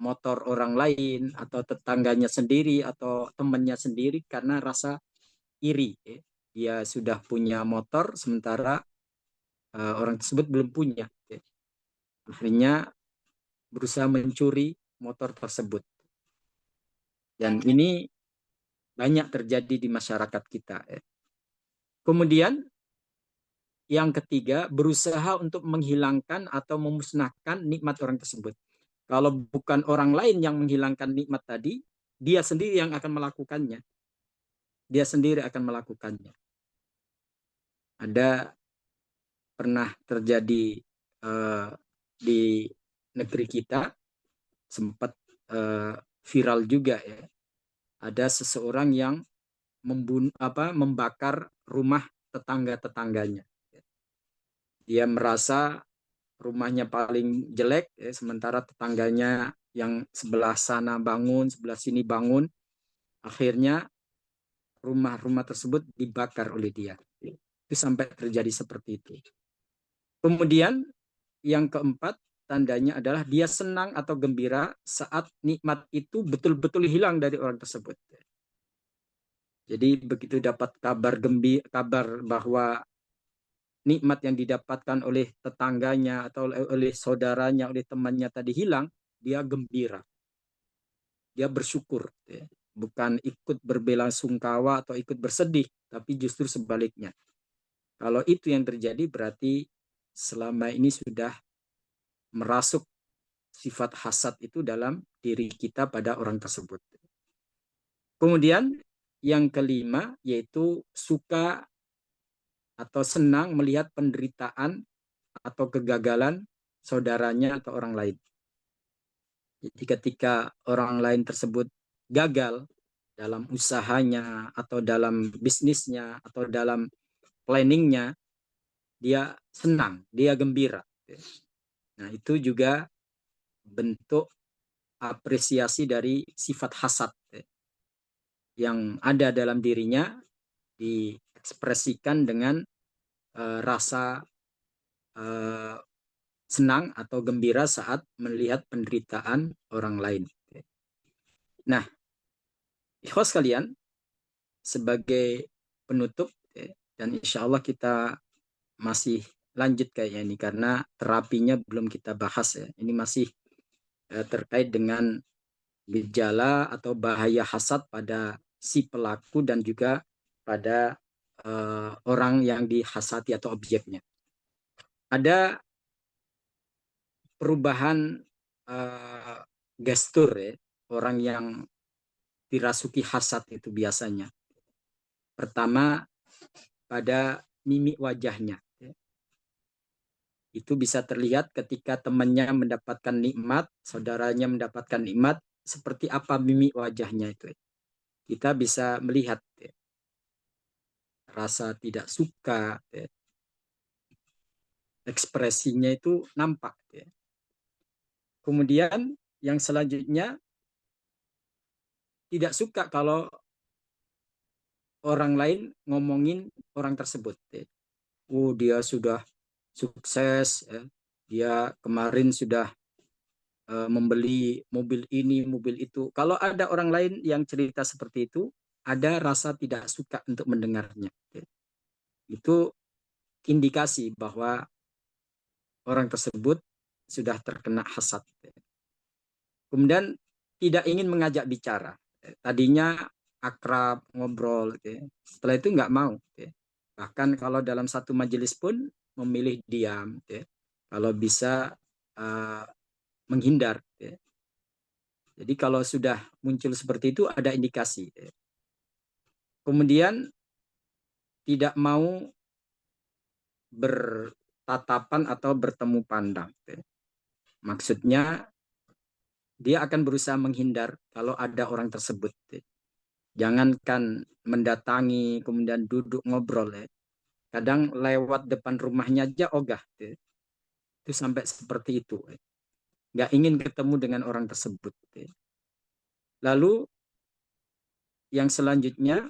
motor orang lain atau tetangganya sendiri atau temannya sendiri karena rasa iri. Ya. Dia sudah punya motor sementara orang tersebut belum punya. Ya. Akhirnya berusaha mencuri motor tersebut. Dan ini banyak terjadi di masyarakat kita. Ya. Kemudian yang ketiga, berusaha untuk menghilangkan atau memusnahkan nikmat orang tersebut. Kalau bukan orang lain yang menghilangkan nikmat tadi, dia sendiri yang akan melakukannya. Dia sendiri akan melakukannya. Ada pernah terjadi di negeri kita, sempat viral juga ya. Ada seseorang yang membakar rumah tetangga-tetangganya. Dia merasa rumahnya paling jelek, ya, sementara tetangganya yang sebelah sana bangun, sebelah sini bangun. Akhirnya rumah-rumah tersebut dibakar oleh dia. Itu sampai terjadi seperti itu. Kemudian yang keempat, tandanya adalah dia senang atau gembira saat nikmat itu betul-betul hilang dari orang tersebut. Jadi begitu dapat kabar bahwa nikmat yang didapatkan oleh tetangganya atau oleh saudaranya, oleh temannya tadi hilang, dia gembira. Dia bersyukur. Ya. Bukan ikut berbelasungkawa atau ikut bersedih, tapi justru sebaliknya. Kalau itu yang terjadi berarti selama ini sudah merasuk sifat hasad itu dalam diri kita pada orang tersebut. Kemudian yang kelima yaitu suka atau senang melihat penderitaan atau kegagalan saudaranya atau orang lain. Jadi ketika orang lain tersebut gagal dalam usahanya atau dalam bisnisnya atau dalam planningnya, dia senang, dia gembira. Nah itu juga bentuk apresiasi dari sifat hasad yang ada dalam dirinya diekspresikan dengan rasa senang atau gembira saat melihat penderitaan orang lain. Nah, ikhwas sekalian, sebagai penutup, dan insya Allah kita masih lanjut kayaknya ini karena terapinya belum kita bahas ya. Ini masih terkait dengan gejala atau bahaya hasad pada si pelaku dan juga pada orang yang dihasati atau objeknya. Ada perubahan gestur ya, orang yang dirasuki hasad itu biasanya. Pertama, pada mimik wajahnya. Itu bisa terlihat ketika temannya mendapatkan nikmat, saudaranya mendapatkan nikmat, seperti apa mimik wajahnya itu. Kita bisa melihat rasa tidak suka, ekspresinya itu nampak. Kemudian yang selanjutnya, tidak suka kalau orang lain ngomongin orang tersebut. Oh, dia sudah sukses, dia kemarin sudah membeli mobil ini, mobil itu. Kalau ada orang lain yang cerita seperti itu, ada rasa tidak suka untuk mendengarnya. Itu indikasi bahwa orang tersebut sudah terkena hasad. Kemudian tidak ingin mengajak bicara. Tadinya akrab, ngobrol. Setelah itu nggak mau. Bahkan kalau dalam satu majelis pun memilih diam. Kalau bisa menghindar. Jadi kalau sudah muncul seperti itu ada indikasi. Kemudian tidak mau bertatapan atau bertemu pandang. Maksudnya dia akan berusaha menghindar kalau ada orang tersebut. Jangankan mendatangi, kemudian duduk ngobrol ya. Kadang lewat depan rumahnya aja ogah. Ya. Itu sampai seperti itu. Ya. Nggak ingin ketemu dengan orang tersebut. Ya. Lalu yang selanjutnya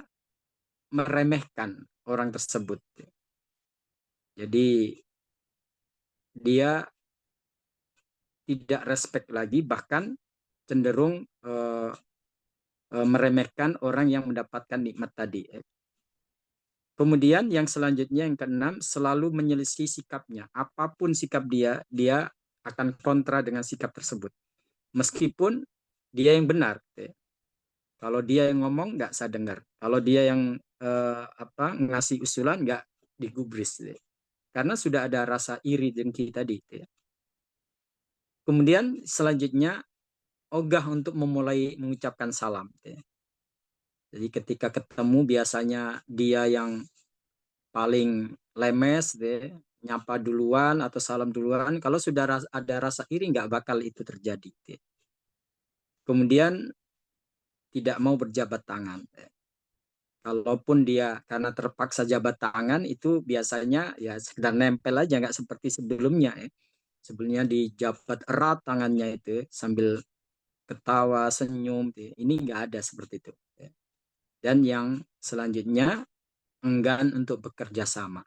meremehkan orang tersebut. Ya. Jadi dia tidak respect lagi, bahkan cenderung meremehkan orang yang mendapatkan nikmat tadi. Ya. Kemudian yang selanjutnya yang keenam, selalu menyelisih sikapnya. Apapun sikap dia, dia akan kontra dengan sikap tersebut. Meskipun dia yang benar. Kalau dia yang ngomong, nggak saya dengar. Kalau dia yang ngasih usulan, nggak digubris. Karena sudah ada rasa iri dengki tadi. Kemudian selanjutnya, ogah untuk memulai mengucapkan salam. Jadi ketika ketemu biasanya dia yang paling lemes deh, nyapa duluan atau salam duluan. Kalau sudah ada rasa iri nggak bakal itu terjadi. Deh. Kemudian tidak mau berjabat tangan. Deh. Kalaupun dia karena terpaksa jabat tangan itu biasanya ya sekedar nempel aja nggak seperti sebelumnya. Ya. Sebelumnya dijabat erat tangannya itu sambil ketawa senyum. Deh. Ini nggak ada seperti itu. Deh. Dan yang selanjutnya enggan untuk bekerja sama.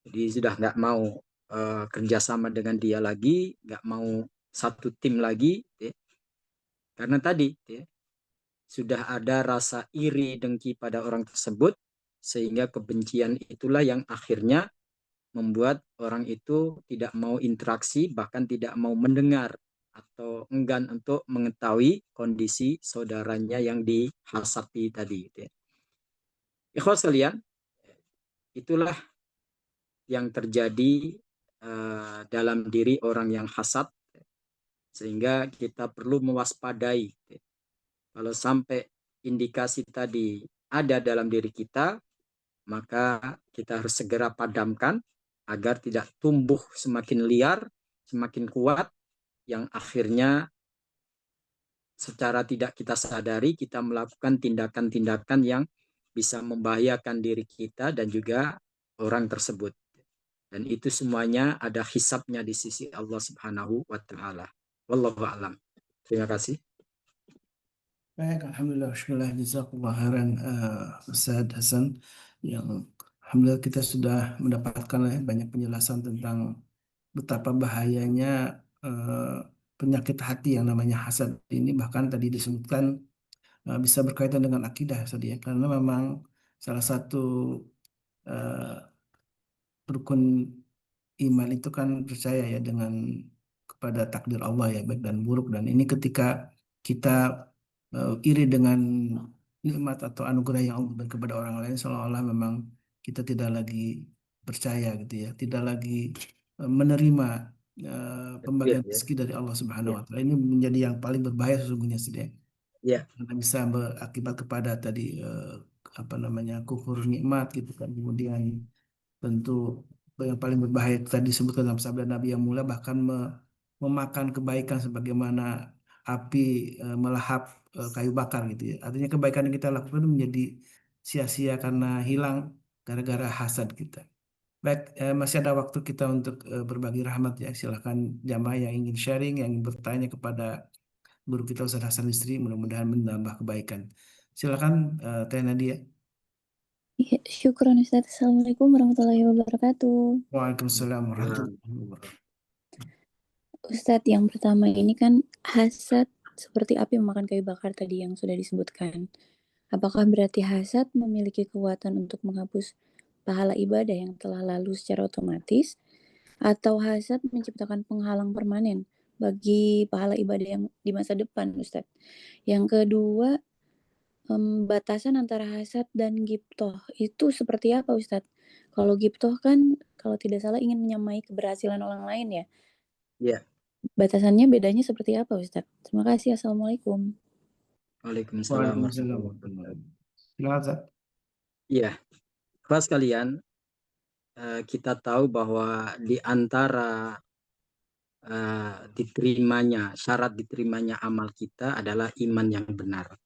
Jadi sudah nggak mau kerjasama dengan dia lagi, nggak mau satu tim lagi, ya. Karena tadi ya, sudah ada rasa iri dengki pada orang tersebut, sehingga kebencian itulah yang akhirnya membuat orang itu tidak mau interaksi, bahkan tidak mau mendengar atau enggan untuk mengetahui kondisi saudaranya yang dihasati tadi. Ya. Ikhwas sekalian, itulah yang terjadi dalam diri orang yang hasad, sehingga kita perlu mewaspadai. Kalau sampai indikasi tadi ada dalam diri kita, maka kita harus segera padamkan agar tidak tumbuh semakin liar, semakin kuat, yang akhirnya secara tidak kita sadari kita melakukan tindakan-tindakan yang bisa membahayakan diri kita dan juga orang tersebut. Dan itu semuanya ada hisabnya di sisi Allah Subhanahu wa taala. Wallahu a'lam. Terima kasih. Baik, Alhamdulillah, syukurlah, jazakallah khairan Ustaz Hasan, yang Alhamdulillah kita sudah mendapatkan banyak penjelasan tentang betapa bahayanya eh, penyakit hati yang namanya hasad ini. Bahkan tadi disebutkan bisa berkaitan dengan akidah Ustaz, ya, karena memang salah satu eh, rukun iman itu kan percaya ya dengan kepada takdir Allah ya, baik dan buruk, dan ini ketika kita iri dengan nikmat atau anugerah yang Allah berikan kepada orang lain, seolah-olah memang kita tidak lagi percaya gitu ya, tidak lagi menerima Ya, pembagian ya, rezeki dari Allah Subhanahu ya, wa taala. Ini menjadi yang paling berbahaya sesungguhnya sih ya. ya, Karena bisa berakibat kepada tadi apa namanya, kufur nikmat gitu kan. Kemudian tentu yang paling berbahaya itu tadi disebutkan dalam sabda Nabi yang mulia, bahkan memakan kebaikan sebagaimana api melahap kayu bakar gitu ya. Artinya kebaikan yang kita lakukan itu menjadi sia-sia karena hilang gara-gara hasad kita. Baik, masih ada waktu kita untuk berbagi rahmat ya. Silakan jamaah yang ingin sharing, yang ingin bertanya kepada guru kita Ustaz Hasan Listri, mudah-mudahan menambah kebaikan. Silakan Teh Nadia. Ya, syukron Ustaz. Assalamualaikum warahmatullahi wabarakatuh. Waalaikumsalam warahmatullahi wabarakatuh. Ustadz, yang pertama ini kan hasad seperti api memakan kayu bakar tadi yang sudah disebutkan. Apakah berarti hasad memiliki kekuatan untuk menghapus pahala ibadah yang telah lalu secara otomatis? Atau hasad menciptakan penghalang permanen bagi pahala ibadah yang di masa depan, Ustadz? Yang kedua, batasan antara hasad dan ghibthah itu seperti apa, Ustadz? Kalau ghibthah kan kalau tidak salah ingin menyamai keberhasilan orang lain ya. ya. Batasannya bedanya seperti apa, Ustadz? Terima kasih. Assalamualaikum. Waalaikumsalam Waalaikumsalam warahmatullahi warahmatullahi wabarakatuh. wabarakatuh. Silakan Ustaz. Iya, kelas kalian, kita tahu bahwa di antara diterimanya, syarat diterimanya amal kita adalah iman yang benar.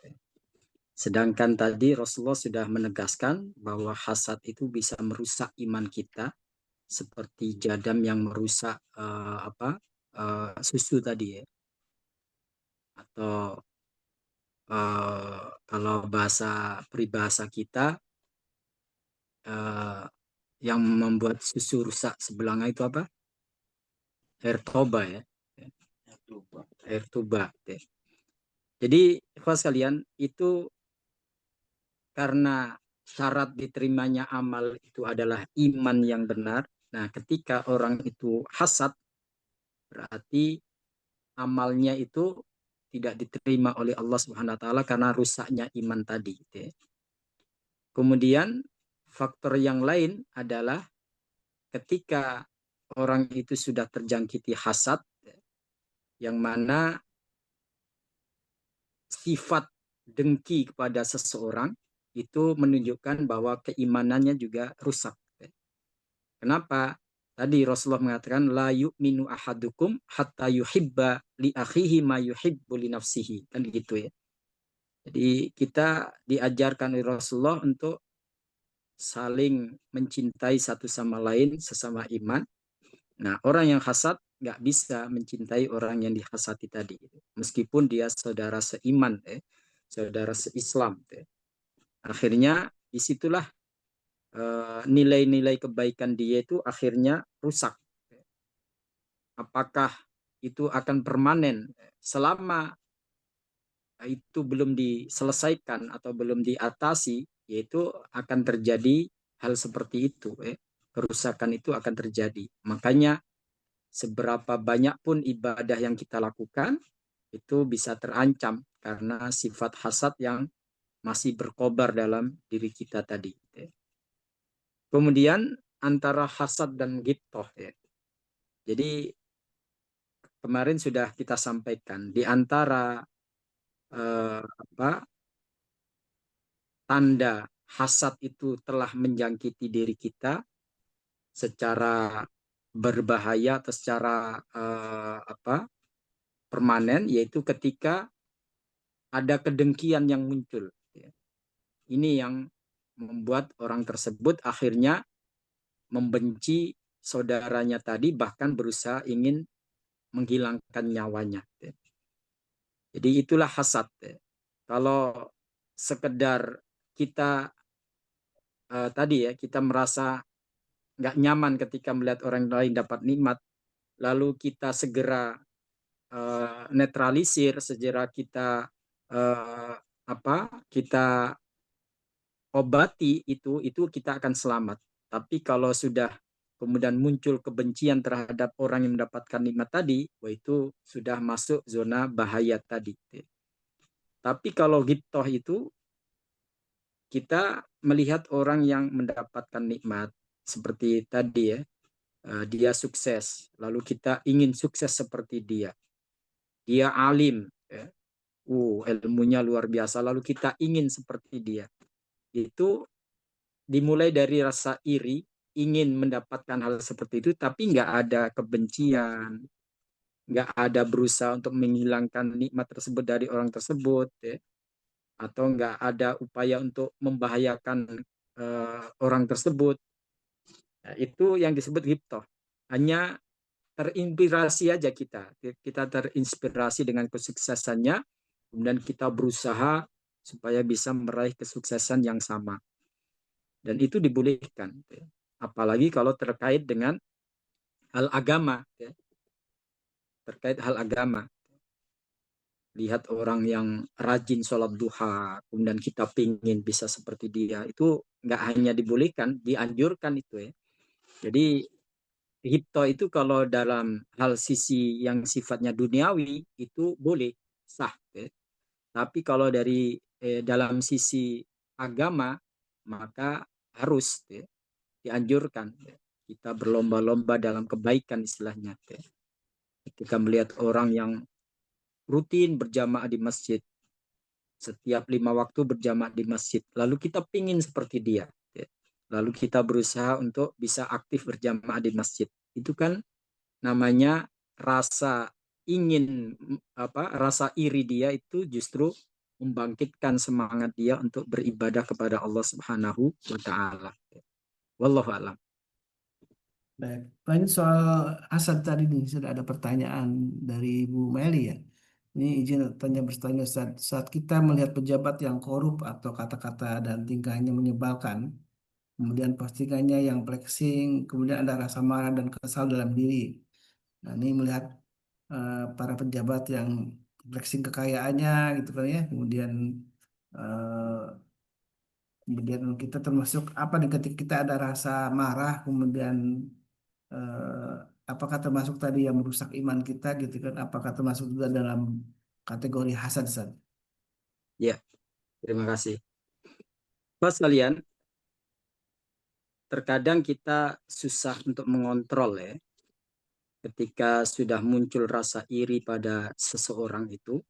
Sedangkan tadi Rasulullah sudah menegaskan bahwa hasad itu bisa merusak iman kita seperti jadam yang merusak susu tadi ya. Atau kalau peribahasa kita yang membuat susu rusak sebelanga itu apa? Air toba ya. Air tuba. Ya. Jadi, ikhwas sekalian, itu karena syarat diterimanya amal itu adalah iman yang benar. Nah, ketika orang itu hasad, berarti amalnya itu tidak diterima oleh Allah Subhanahu wa taala karena rusaknya iman tadi. Kemudian faktor yang lain adalah ketika orang itu sudah terjangkiti hasad, yang mana sifat dengki kepada seseorang itu menunjukkan bahwa keimanannya juga rusak. Kenapa? Tadi Rasulullah mengatakan la yu'minu ahadukum hatta yuhibba li akhihi ma yuhibbu li nafsihi. Kan gitu ya. Jadi kita diajarkan oleh Rasulullah untuk saling mencintai satu sama lain sesama iman. Nah, orang yang hasad nggak bisa mencintai orang yang dihasati tadi. Meskipun dia saudara seiman, saudara seislam. Akhirnya disitulah nilai-nilai kebaikan dia itu akhirnya rusak. Apakah itu akan permanen selama itu belum diselesaikan atau belum diatasi, yaitu akan terjadi hal seperti itu. Kerusakan itu akan terjadi. Makanya seberapa banyak pun ibadah yang kita lakukan, itu bisa terancam karena sifat hasad yang masih berkobar dalam diri kita tadi. Kemudian antara hasad dan ghibthah ya. Jadi kemarin sudah kita sampaikan di antara tanda hasad itu telah menjangkiti diri kita secara berbahaya atau secara permanen, yaitu ketika ada kedengkian yang muncul. Ini yang membuat orang tersebut akhirnya membenci saudaranya tadi, bahkan berusaha ingin menghilangkan nyawanya. Jadi itulah hasad. Kalau sekedar kita tadi ya, kita merasa nggak nyaman ketika melihat orang lain dapat nikmat, lalu kita segera netralisir, segera kita kita obati itu kita akan selamat. Tapi kalau sudah kemudian muncul kebencian terhadap orang yang mendapatkan nikmat tadi, wah itu sudah masuk zona bahaya tadi. Tapi kalau ghibthah itu kita melihat orang yang mendapatkan nikmat seperti tadi ya, dia sukses, lalu kita ingin sukses seperti dia. Dia alim, ya. Ilmunya luar biasa, lalu kita ingin seperti dia. Itu dimulai dari rasa iri, ingin mendapatkan hal seperti itu, tapi nggak ada kebencian, nggak ada berusaha untuk menghilangkan nikmat tersebut dari orang tersebut, ya. Atau nggak ada upaya untuk membahayakan orang tersebut. Nah, itu yang disebut ghibthah. Hanya terinspirasi aja kita terinspirasi dengan kesuksesannya, kemudian kita berusaha supaya bisa meraih kesuksesan yang sama. Dan itu dibolehkan. Apalagi kalau terkait dengan hal agama. Terkait hal agama. Lihat orang yang rajin sholat duha, kemudian kita pingin bisa seperti dia, itu nggak hanya dibolehkan, dianjurkan itu ya. Jadi ghibthah itu kalau dalam hal sisi yang sifatnya duniawi itu boleh, sah. Ya. Tapi kalau dari dalam sisi agama maka harus ya, dianjurkan. Ya. Kita berlomba-lomba dalam kebaikan istilahnya. Ya. Ketika melihat orang yang rutin berjamaah di masjid, setiap 5 waktu berjamaah di masjid, lalu kita pingin seperti dia, ya. Lalu kita berusaha untuk bisa aktif berjamaah di masjid, itu kan namanya rasa ingin rasa iri dia itu justru membangkitkan semangat dia untuk beribadah kepada Allah Subhanahu wa taala. Wallahu a'lam. Baik. Lanjut soal hasad tadi nih, sudah ada pertanyaan dari Bu Meli ya. Ini izin bertanya saat kita melihat pejabat yang korup atau kata-kata dan tingkahnya menyebalkan, kemudian postingannya yang flexing, kemudian ada rasa marah dan kesal dalam diri. Nah, ini melihat para pejabat yang flexing kekayaannya gitu kan ya, eh, kemudian kita termasuk apa nih ketika kita ada rasa marah, kemudian apakah termasuk tadi yang merusak iman kita gitu kan? Apakah termasuk juga dalam kategori hasad, Ustaz? Ya, terima kasih. Pas kalian, terkadang kita susah untuk mengontrol ya. Ketika sudah muncul rasa iri pada seseorang itu,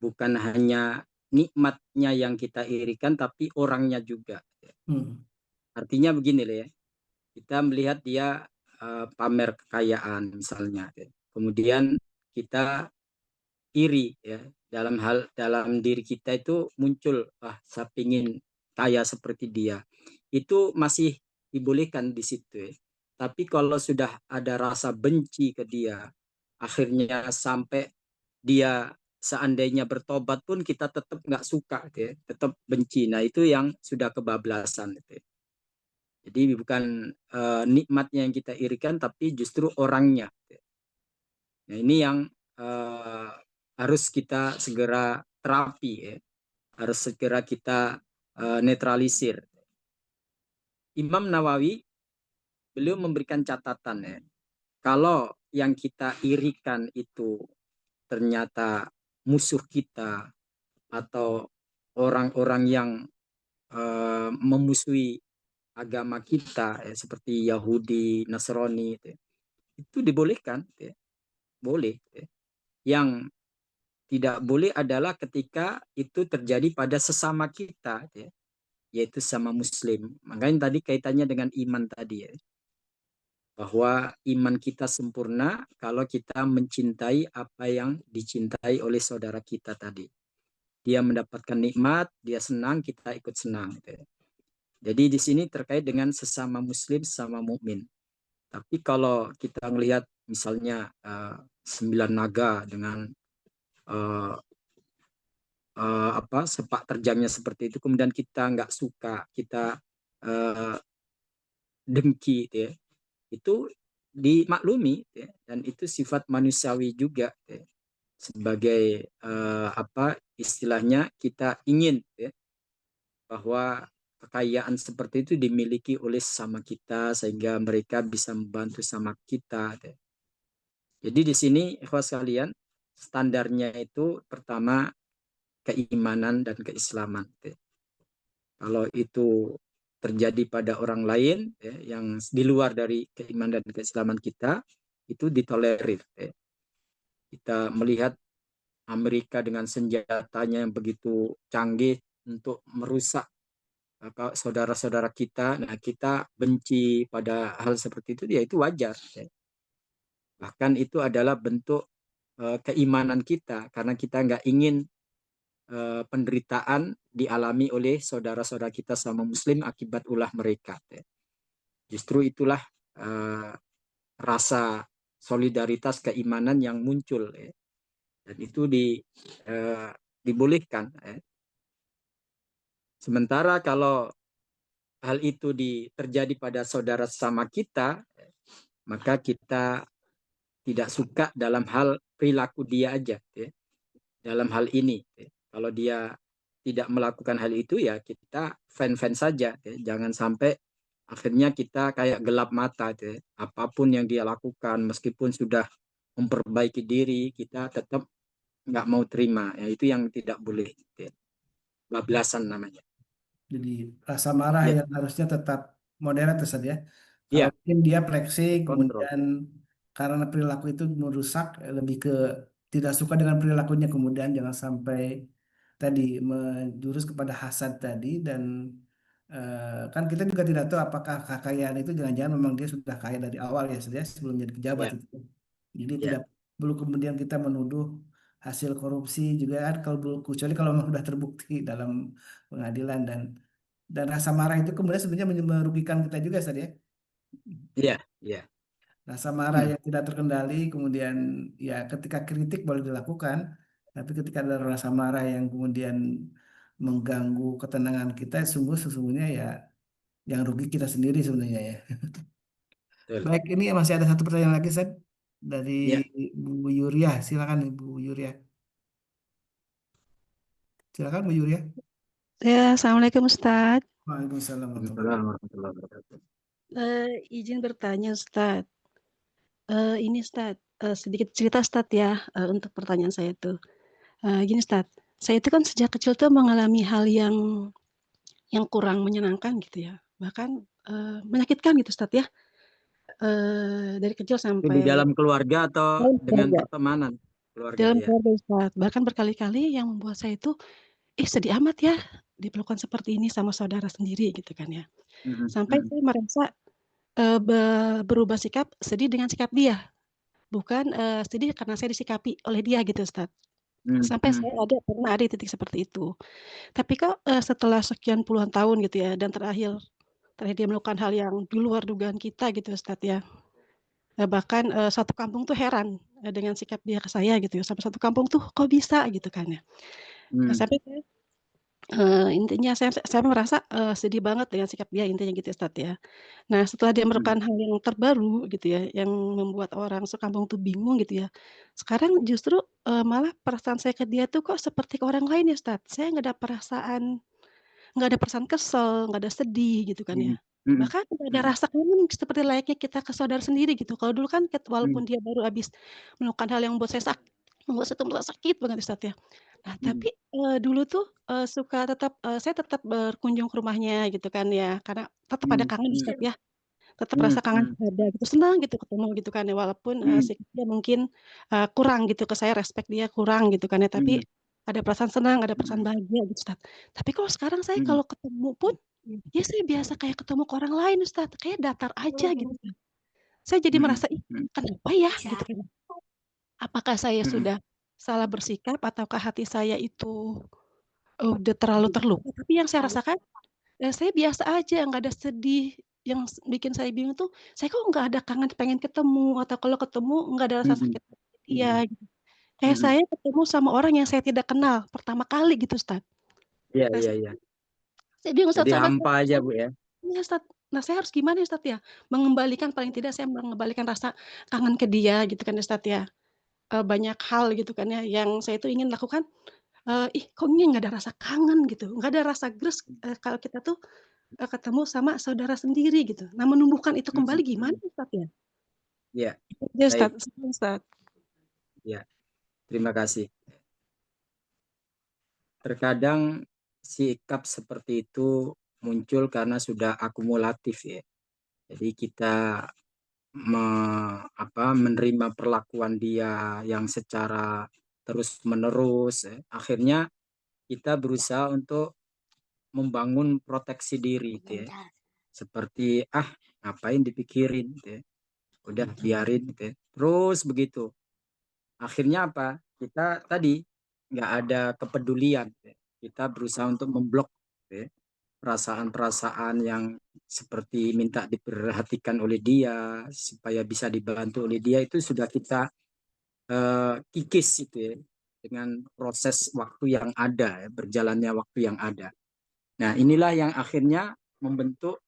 bukan hanya nikmatnya yang kita irikan, tapi orangnya juga. Hmm. Artinya begini ya, kita melihat dia pamer kekayaan misalnya, kemudian kita iri ya, dalam diri kita itu muncul, saya ingin kaya seperti dia. Itu masih dibolehkan di situ ya. Tapi kalau sudah ada rasa benci ke dia, akhirnya sampai dia seandainya bertobat pun kita tetap nggak suka, ya, tetap benci. Nah itu yang sudah kebablasan. Ya. Jadi bukan nikmatnya yang kita irikan, tapi justru orangnya. Ya. Nah ini yang uh, harus kita segera terapi, ya. Harus segera kita netralisir. Imam Nawawi beliau memberikan catatan ya, kalau yang kita irikan itu ternyata musuh kita atau orang-orang yang memusuhi agama kita ya, seperti Yahudi, Nasrani itu dibolehkan ya. Boleh ya. Yang tidak boleh adalah ketika itu terjadi pada sesama kita ya, yaitu sama muslim. Makanya tadi kaitannya dengan iman tadi ya, bahwa iman kita sempurna kalau kita mencintai apa yang dicintai oleh saudara kita tadi. Dia mendapatkan nikmat, dia senang, kita ikut senang. Jadi di sini terkait dengan sesama muslim, sesama mukmin. Tapi kalau kita melihat misalnya sembilan naga dengan uh, sepak terjangnya seperti itu, kemudian kita nggak suka, kita uh, dengki, ya, itu dimaklumi, ya, dan itu sifat manusiawi juga, ya. Sebagai istilahnya kita ingin ya, bahwa kekayaan seperti itu dimiliki oleh sesama kita sehingga mereka bisa membantu sama kita. Ya. Jadi di sini ikhwas sekalian, standarnya itu pertama keimanan dan keislaman. Ya. Kalau itu terjadi pada orang lain ya, yang di luar dari keimanan dan keislaman kita, itu ditolerir. Ya. Kita melihat Amerika dengan senjatanya yang begitu canggih untuk merusak saudara-saudara kita. Nah, kita benci pada hal seperti itu, ya itu wajar. Ya. Bahkan itu adalah bentuk keimanan kita, karena kita nggak ingin penderitaan dialami oleh saudara-saudara kita sama muslim akibat ulah mereka. Ya. Justru itulah uh, rasa solidaritas keimanan yang muncul. Ya. Dan itu dibolehkan. Ya. Sementara kalau hal itu terjadi pada saudara sama kita, maka kita tidak suka dalam hal perilaku dia aja. Ya. Dalam hal ini, ya. Kalau dia tidak melakukan hal itu, ya kita fan-fan saja. Ya. Jangan sampai akhirnya kita kayak gelap mata. Ya. Apapun yang dia lakukan, meskipun sudah memperbaiki diri, kita tetap nggak mau terima. Ya, itu yang tidak boleh. Ya. Bablasan namanya. Jadi rasa marah Ya, yang harusnya tetap moderat Ustaz ya. Kalau ya, mungkin dia flexing, kontrol. kemudian karena perilaku itu merusak, lebih ke tidak suka dengan perilakunya, kemudian jangan sampai tadi menjurus kepada hasad tadi dan kan kita juga tidak tahu apakah kekayaan itu jangan-jangan memang dia sudah kaya dari awal ya Ustaz ya, sebelum jadi pejabat Ya, itu. Jadi tidak ya, perlu kemudian kita menuduh hasil korupsi juga kan, kalau kecuali kalau memang sudah terbukti dalam pengadilan, dan rasa marah itu kemudian sebenarnya merugikan kita juga, Ustaz ya. Iya, iya. Rasa marah yang tidak terkendali, kemudian ya ketika kritik boleh dilakukan, tapi ketika ada rasa marah yang kemudian mengganggu ketenangan kita, sesungguhnya ya yang rugi kita sendiri sebenarnya ya. Betul. Baik, ini masih ada satu pertanyaan lagi, Seth, dari Ya. Bu Yuria. Silakan Ibu Yuria. Silakan Bu Yuria. Ya, Assalamualaikum Ustadz. Waalaikumsalam warahmatullahi Waalaikumsalam warahmatullahi wabarakatuh. Izin bertanya Ustadz. Ini Ustadz, sedikit cerita Ustadz ya, untuk pertanyaan saya itu. Gini Ustadz, saya itu kan sejak kecil tuh mengalami hal yang kurang menyenangkan gitu ya. Bahkan menyakitkan gitu Ustadz ya. Dari kecil Itu di sampai dalam keluarga atau dalam dengan keluarga. pertemanan keluarga Dalam ya? keluarga Ustadz. Bahkan berkali-kali yang membuat saya itu, sedih amat ya diperlakukan seperti ini sama saudara sendiri gitu kan ya. Mhm, Sampai mhm, saya merasa berubah sikap sedih dengan sikap dia, bukan, sedih karena saya disikapi oleh dia gitu, Ustaz. mhm, Sampai mhm, saya pernah ada di titik seperti itu. Tapi kok, setelah sekian puluhan tahun gitu ya, dan terakhir terakhir dia melakukan hal yang di luar dugaan kita gitu, Ustaz, ya. Bahkan, satu kampung tuh heran, dengan sikap dia ke saya gitu ya, sampai satu kampung tuh, "Kok bisa?" Gitu kan ya. mhm, Sampai saya intinya saya merasa, sedih banget dengan sikap dia intinya gitu, Ustaz, ya. Nah, setelah dia mhm, melakukan hal yang terbaru gitu ya, yang membuat orang sekampung tuh bingung gitu ya. Sekarang justru, malah perasaan saya ke dia tuh kok seperti ke orang lain ya, Ustaz. Saya nggak ada perasaan kesel, nggak ada sedih gitu kan ya. mhm, mhm, Bahkan nggak ada mhm, rasa kangen seperti layaknya kita ke saudara sendiri gitu. Kalau dulu kan mhm, walaupun dia baru habis melakukan hal yang membuat saya tuh merasa sakit banget Ustaz ya. Nah, mhm, tapi, dulu tuh, saya tetap berkunjung ke rumahnya gitu kan ya, karena tetap ada mhm, kangen mhm, Ustaz ya. Tetap rasa mhm, kangen mhm, ada gitu, senang gitu ketemu gitu kan ya, walaupun, mhm, sikapnya mungkin, kurang gitu ke saya, respect dia kurang gitu kan ya, tapi mhm, ada perasaan senang, ada perasaan mhm, bahagia gitu, Ustaz. Tapi kalau sekarang saya mhm, kalau ketemu pun, ya saya biasa kayak ketemu ke orang lain Ustaz, kayak datar aja gitu, Ustaz. Saya jadi mhm, merasa, "Ih, mhm, kenapa ya?" Gitu kan. Apakah saya mhm, sudah salah bersikap ataukah hati saya itu, udah terlalu terluka, tapi yang saya rasakan saya biasa aja, nggak ada sedih, yang bikin saya bingung tuh, saya kok nggak ada kangen pengen ketemu, atau kalau ketemu nggak ada rasa mhm, sakit hati dia gitu. Kayak mhm. saya ketemu sama orang yang saya tidak kenal, pertama kali gitu, Ustaz. Iya, Nah, iya, iya. saya bingung, Ustaz, Jadi sampai hampa saya aja Bu ya? iya, Ustaz. Nah, saya harus gimana ya, Ustaz, ya? Paling tidak saya mengembalikan rasa kangen ke dia gitu kan, Ustaz, ya. Banyak hal gitu kan ya, yang saya itu ingin lakukan, ih kok ini nggak ada rasa kangen gitu, nggak ada rasa gres, kalau kita tuh ketemu sama saudara sendiri gitu. Nah, menumbuhkan itu Mhm, kembali gimana mhm. Ustaz ya? Iya, Itu dia Ustaz, baik. Ustaz. Ya, terima kasih. Terkadang sikap seperti itu muncul karena sudah akumulatif ya. Jadi kita menerima perlakuan dia yang secara terus-menerus ya. Akhirnya kita berusaha untuk membangun proteksi diri gitu ya. Seperti ngapain dipikirin gitu ya. Udah biarin gitu ya. Terus begitu. Akhirnya apa? Kita tadi nggak ada kepedulian gitu ya. Kita berusaha untuk memblok gitu ya, perasaan-perasaan yang seperti minta diperhatikan oleh dia supaya bisa dibantu oleh dia itu sudah kita kikis itu ya dengan proses waktu yang ada ya, berjalannya waktu yang ada. Nah, inilah yang akhirnya membentuk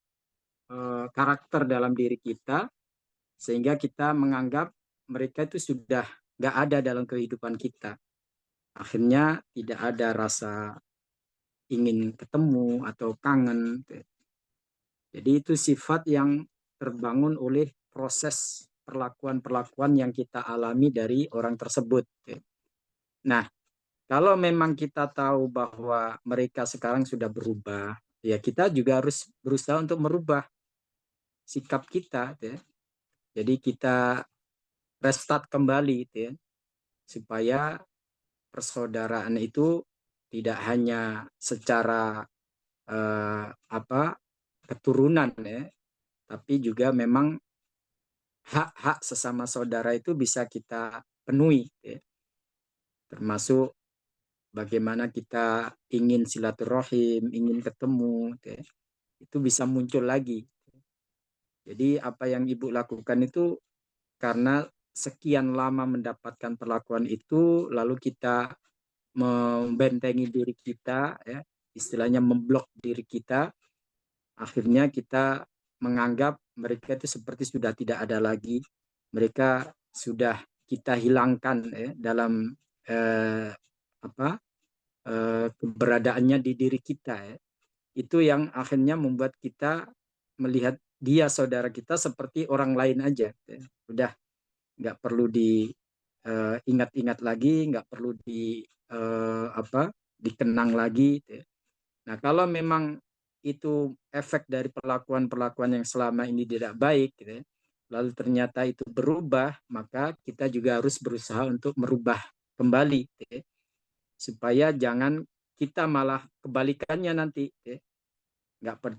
karakter dalam diri kita sehingga kita menganggap mereka itu sudah nggak ada dalam kehidupan kita. Akhirnya tidak ada rasa ingin ketemu atau kangen. Jadi itu sifat yang terbangun oleh proses perlakuan-perlakuan yang kita alami dari orang tersebut. Nah, kalau memang kita tahu bahwa mereka sekarang sudah berubah, ya kita juga harus berusaha untuk merubah sikap kita. Jadi kita restart kembali, supaya persaudaraan itu tidak hanya secara keturunan ya, tapi juga memang hak-hak sesama saudara itu bisa kita penuhi ya. termasuk bagaimana kita ingin silaturahim, ingin ketemu, gitu ya. Itu bisa muncul lagi. Jadi apa yang Ibu lakukan itu karena sekian lama mendapatkan perlakuan itu, lalu kita membentengi diri kita, ya, istilahnya memblok diri kita, akhirnya kita menganggap mereka itu seperti sudah tidak ada lagi, mereka sudah kita hilangkan, ya, dalam apa keberadaannya di diri kita, ya. Itu yang akhirnya membuat kita melihat dia saudara kita seperti orang lain aja, ya. Udah nggak perlu diingat-ingat lagi, nggak perlu dikenang lagi, ya. Nah, kalau memang itu efek dari perlakuan-perlakuan yang selama ini tidak baik, gitu ya, lalu ternyata itu berubah, maka kita juga harus berusaha untuk merubah kembali, gitu ya, supaya jangan kita malah kebalikannya nanti, gitu ya.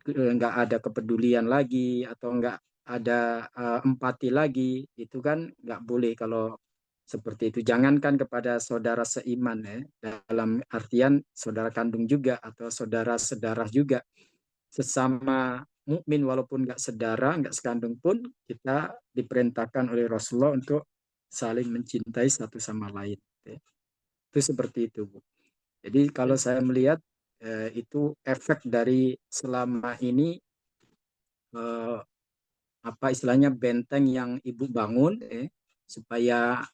Nggak ada kepedulian lagi atau nggak ada empati lagi, itu kan nggak boleh kalau seperti itu. Jangankan kepada saudara seiman, ya, dalam artian saudara kandung juga atau saudara sedarah juga, sesama mukmin walaupun nggak sedara, nggak sekandung pun kita diperintahkan oleh Rasulullah untuk saling mencintai satu sama lain. Itu seperti itu, Bu. Jadi kalau saya melihat itu efek dari selama ini apa istilahnya benteng yang Ibu bangun, supaya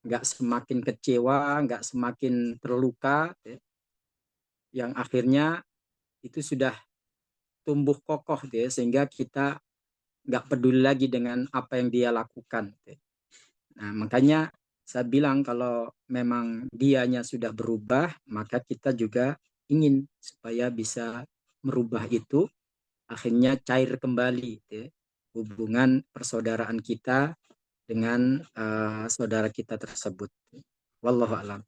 nggak semakin kecewa, nggak semakin terluka, yang akhirnya itu sudah tumbuh kokoh, sehingga kita nggak peduli lagi dengan apa yang dia lakukan. Nah, makanya saya bilang kalau memang dianya sudah berubah, maka kita juga ingin supaya bisa merubah itu, akhirnya cair kembali, hubungan persaudaraan kita dengan saudara kita tersebut. Wallahu a'lam.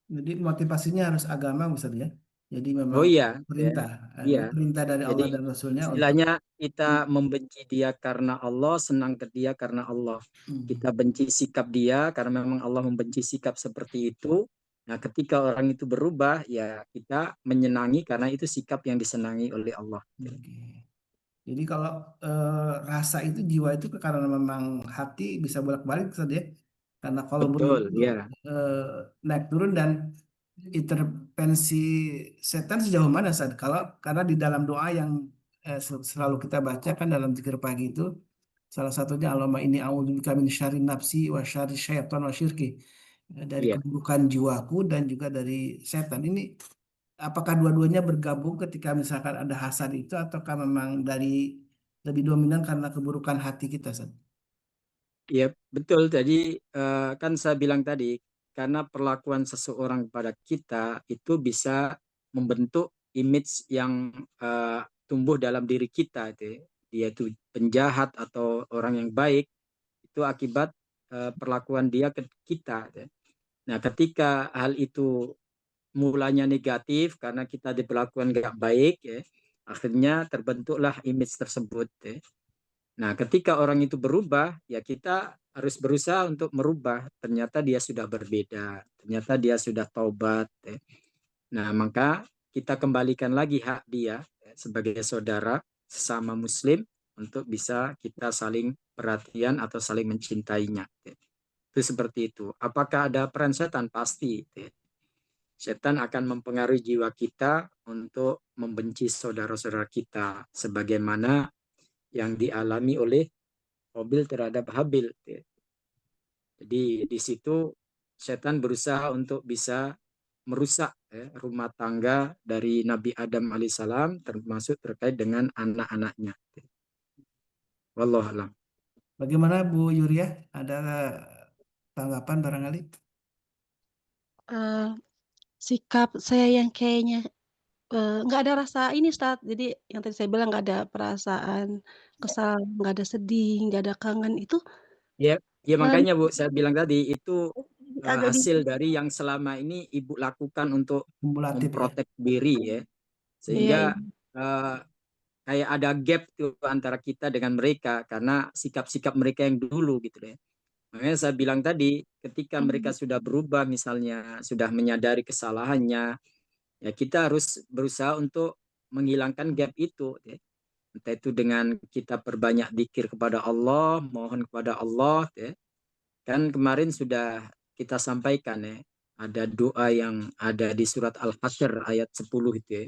Jadi motivasinya harus agama, Ustaz ya. Jadi memang Oh iya, ya, perintah, iya. perintah dari Jadi Allah dan Rasulnya untuk istilahnya kita membenci dia karena Allah, senang ke dia karena Allah. Kita benci sikap dia karena memang Allah membenci sikap seperti itu. Nah, ketika orang itu berubah, ya kita menyenangi karena itu sikap yang disenangi oleh Allah. Oke. Jadi kalau rasa itu jiwa itu karena memang hati bisa bolak-balik Ustaz ya. Karena kalau berubah Betul, itu ya. eh, naik turun dan intervensi setan sejauh mana Ustaz? Kalau karena di dalam doa yang selalu kita baca kan dalam zikir pagi itu salah satunya Allahumma inni a'udzubika min syarri nafsi wa syarri syaitan wa syirki. Dari Iya. keburukan jiwaku dan juga dari setan. Ini apakah dua-duanya bergabung ketika misalkan ada hasad itu ataukah memang dari lebih dominan karena keburukan hati kita, Ustaz? Iya, betul. Jadi kan saya bilang tadi, karena perlakuan seseorang kepada kita itu bisa membentuk image yang tumbuh dalam diri kita, itu ya. Dia itu penjahat atau orang yang baik, itu akibat perlakuan dia ke kita, itu ya. Nah, ketika hal itu mulanya negatif karena kita diperlakukan nggak baik, ya, akhirnya terbentuklah image tersebut, ya. Nah, ketika orang itu berubah, ya kita harus berusaha untuk merubah. Ternyata dia sudah berbeda, ternyata dia sudah taubat, ya. Nah, maka kita kembalikan lagi hak dia, ya, sebagai saudara sesama Muslim untuk bisa kita saling perhatian atau saling mencintainya, ya. Itu seperti itu. Apakah ada peran setan? Pasti, ya. Setan akan mempengaruhi jiwa kita untuk membenci saudara-saudara kita, sebagaimana yang dialami oleh Qabil terhadap Habil. Jadi di situ setan berusaha untuk bisa merusak, rumah tangga dari Nabi Adam alaihissalam, termasuk terkait dengan anak-anaknya. Wallahu alam. Bagaimana Bu Yuria? Ada tanggapan barangkali? Eh, sikap saya yang kayaknya nggak ada rasa ini, Ustaz. Jadi yang tadi saya bilang nggak ada perasaan kesal, nggak ada sedih, nggak ada kangen, itu, Ya, ya eee, makanya Bu, saya bilang tadi itu agak di hasil dari yang selama ini Ibu lakukan untuk Kumulatif ya. memprotek diri, ya. iya, Sehingga iya. eh, kayak ada gap tuh antara kita dengan mereka karena sikap-sikap mereka yang dulu gitu, ya. Makanya saya bilang tadi, ketika mereka Mhm. sudah berubah, misalnya sudah menyadari kesalahannya, ya kita harus berusaha untuk menghilangkan gap itu, ya. Entah itu dengan kita perbanyak zikir kepada Allah, mohon kepada Allah, ya. Kan kemarin sudah kita sampaikan, ya, ada doa yang ada di surat Al-Hasyr ayat 10 itu, ya.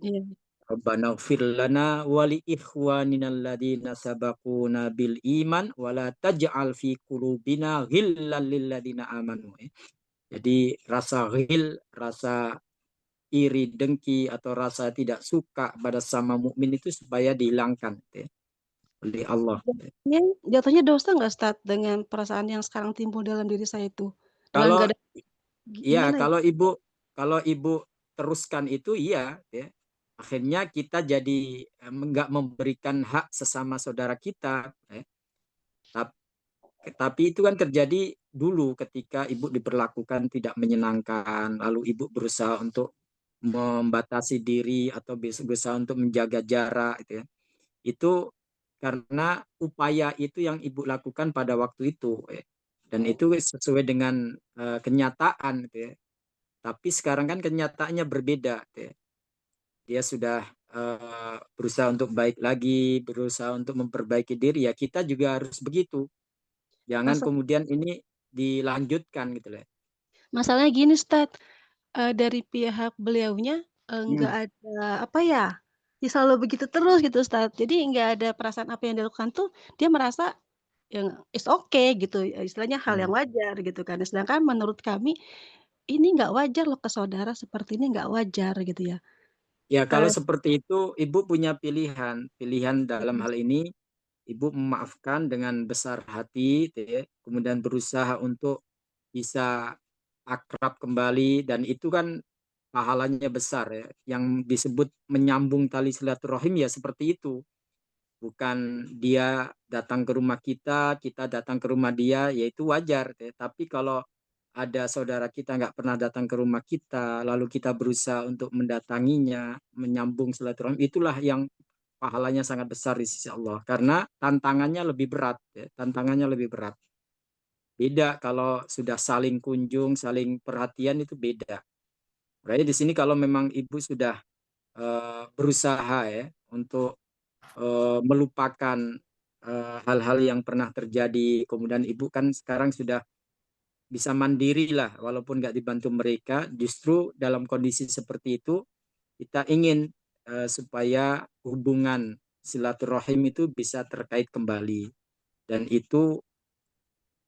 Iya. Rabbana ighfir lana wa li ikhwanina alladziina sabaquna bil iman wa la taj'al fi qulubina ghillan lil ladzina amanu. Jadi rasa ghil, rasa iri, dengki atau rasa tidak suka pada sama mukmin itu supaya dihilangkan, ya, oleh Allah. Jatuhnya jatuhnya dosa nggak Ustaz dengan perasaan yang sekarang timbul dalam diri saya itu? Dengan Kalau nggak ada ya gimana ya? kalau ibu teruskan itu iya, ya. Akhirnya kita jadi nggak memberikan hak sesama saudara kita, ya. Tap- Tapi itu kan terjadi dulu ketika ibu diperlakukan tidak menyenangkan, lalu ibu berusaha untuk membatasi diri atau berusaha untuk menjaga jarak, gitu, ya. Itu karena upaya itu yang ibu lakukan pada waktu itu, ya. Dan itu sesuai dengan kenyataan, gitu, ya. Tapi sekarang kan kenyataannya berbeda, gitu, ya. Dia sudah berusaha untuk baik lagi, berusaha untuk memperbaiki diri, ya kita juga harus begitu. Jangan Masa kemudian ini dilanjutkan gitu loh. masalahnya gini Ustaz, dari pihak beliaunya, nggak Hmm. ada apa ya, ya selalu begitu terus gitu Ustaz. Jadi nggak ada perasaan apa yang dilakukan tuh, dia merasa yang it's okay gitu, istilahnya hal yang Hmm. wajar gitu kan. Sedangkan menurut kami, ini nggak wajar loh ke saudara seperti ini nggak wajar gitu ya. Ya kalau Eee, seperti itu ibu punya pilihan. Pilihan dalam mhm, hal ini ibu memaafkan dengan besar hati, gitu ya. Kemudian berusaha untuk bisa akrab kembali dan itu kan pahalanya besar, ya. Yang disebut menyambung tali silaturahim ya seperti itu. Bukan dia datang ke rumah kita, kita datang ke rumah dia, yaitu wajar, ya. Tapi kalau ada saudara kita nggak pernah datang ke rumah kita, lalu kita berusaha untuk mendatanginya, menyambung silaturahim, itulah yang pahalanya sangat besar di sisi Allah. Karena tantangannya lebih berat, ya. Tantangannya lebih berat. Beda kalau sudah saling kunjung, saling perhatian itu beda. Berarti di sini kalau memang ibu sudah berusaha, ya, untuk melupakan hal-hal yang pernah terjadi. Kemudian ibu kan sekarang sudah bisa mandiri lah, walaupun nggak dibantu mereka. Justru dalam kondisi seperti itu, kita ingin supaya hubungan silaturahim itu bisa terkait kembali. Dan itu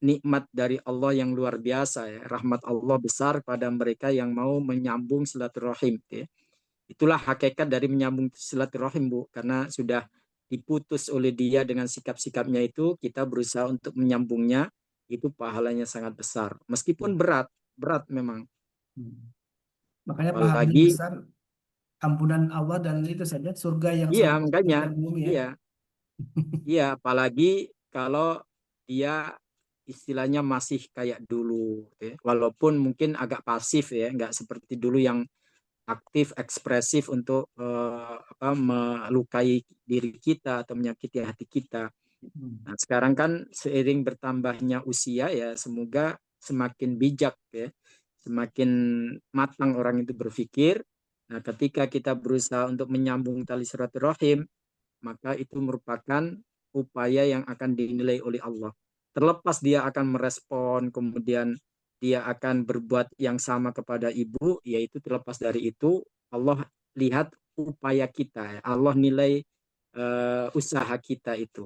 nikmat dari Allah yang luar biasa, ya. Rahmat Allah besar pada mereka yang mau menyambung silaturahim, ya. Itulah hakikat dari menyambung silaturahim, Bu, karena sudah diputus oleh dia dengan sikap-sikapnya itu, kita berusaha untuk menyambungnya, itu pahalanya sangat besar. Meskipun berat, berat memang. Hmm. Makanya pahalanya Apalagi, besar, ampunan Allah dan itu saja surga yang iya selalu di makanya, langit bumi ya. iya, iya, apalagi kalau dia istilahnya masih kayak dulu, ya. Walaupun mungkin agak pasif, ya, nggak seperti dulu yang aktif, ekspresif untuk melukai diri kita atau menyakiti hati kita. Hmm. Nah, sekarang kan seiring bertambahnya usia, ya semoga semakin bijak, ya, semakin matang orang itu berpikir. Nah, ketika kita berusaha untuk menyambung tali silaturahim, maka itu merupakan upaya yang akan dinilai oleh Allah. Terlepas dia akan merespon, kemudian dia akan berbuat yang sama kepada ibu, yaitu terlepas dari itu, Allah lihat upaya kita, ya. Allah nilai usaha kita itu.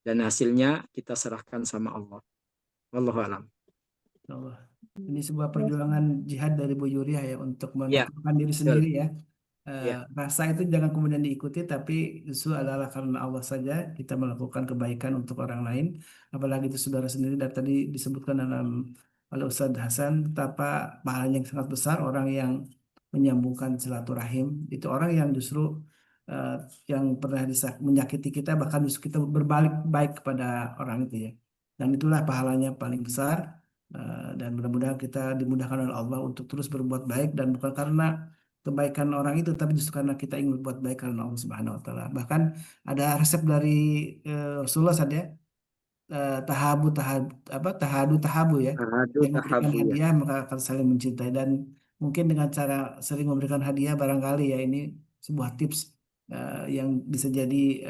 Dan hasilnya kita serahkan sama Allah. Wallahu alam. Allah. Ini sebuah perjuangan jihad dari Bu Yuriah ya untuk Ya, menaklukkan diri betul. sendiri ya. Ya, Rasa itu jangan kemudian diikuti, tapi justru adalah karena Allah saja kita melakukan kebaikan untuk orang lain, apalagi itu saudara sendiri. Dan tadi disebutkan dalam oleh Ustadz Hasan betapa pahalanya yang sangat besar orang yang menyambungkan silaturahim. Itu orang yang justru eh, yang pernah menyakiti kita, bahkan justru kita berbalik baik kepada orang itu ya. Dan itulah pahalanya paling besar. Dan mudah-mudahan kita dimudahkan oleh Allah untuk terus berbuat baik dan bukan karena kebaikan orang itu, tapi justru karena kita ingin berbuat baik karena Allah Subhanahu wa taala. Bahkan ada resep dari Rasulullah saja. tahabu ya, Tahadu yang memberikan tahabu ya. hadiah maka akan saling mencintai. Dan mungkin dengan cara sering memberikan hadiah barangkali ya, ini sebuah tips yang bisa jadi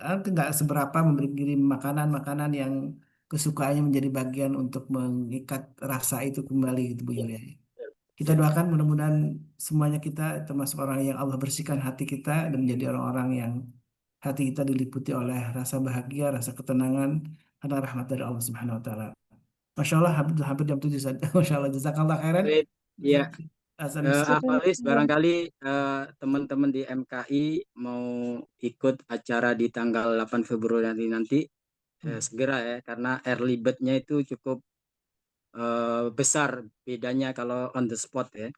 nggak seberapa memberi kirim makanan-makanan yang kesukaannya menjadi bagian untuk mengikat rasa itu kembali gitu Bu Yulia. Kita doakan mudah-mudahan semuanya kita termasuk orang yang Allah bersihkan hati kita dan menjadi orang-orang yang hati kita diliputi oleh rasa bahagia, rasa ketenangan karena rahmat dari Allah Subhanahu wa taala. Masya Allah, hampir jam 7 saja. Masya Allah, jazakallah khairan. Baik, ya. Hasan Bisri. Faris, barangkali teman-teman di MKI mau ikut acara di tanggal 8 Februari nanti segera ya, karena early bird-nya itu cukup besar bedanya kalau on the spot ya.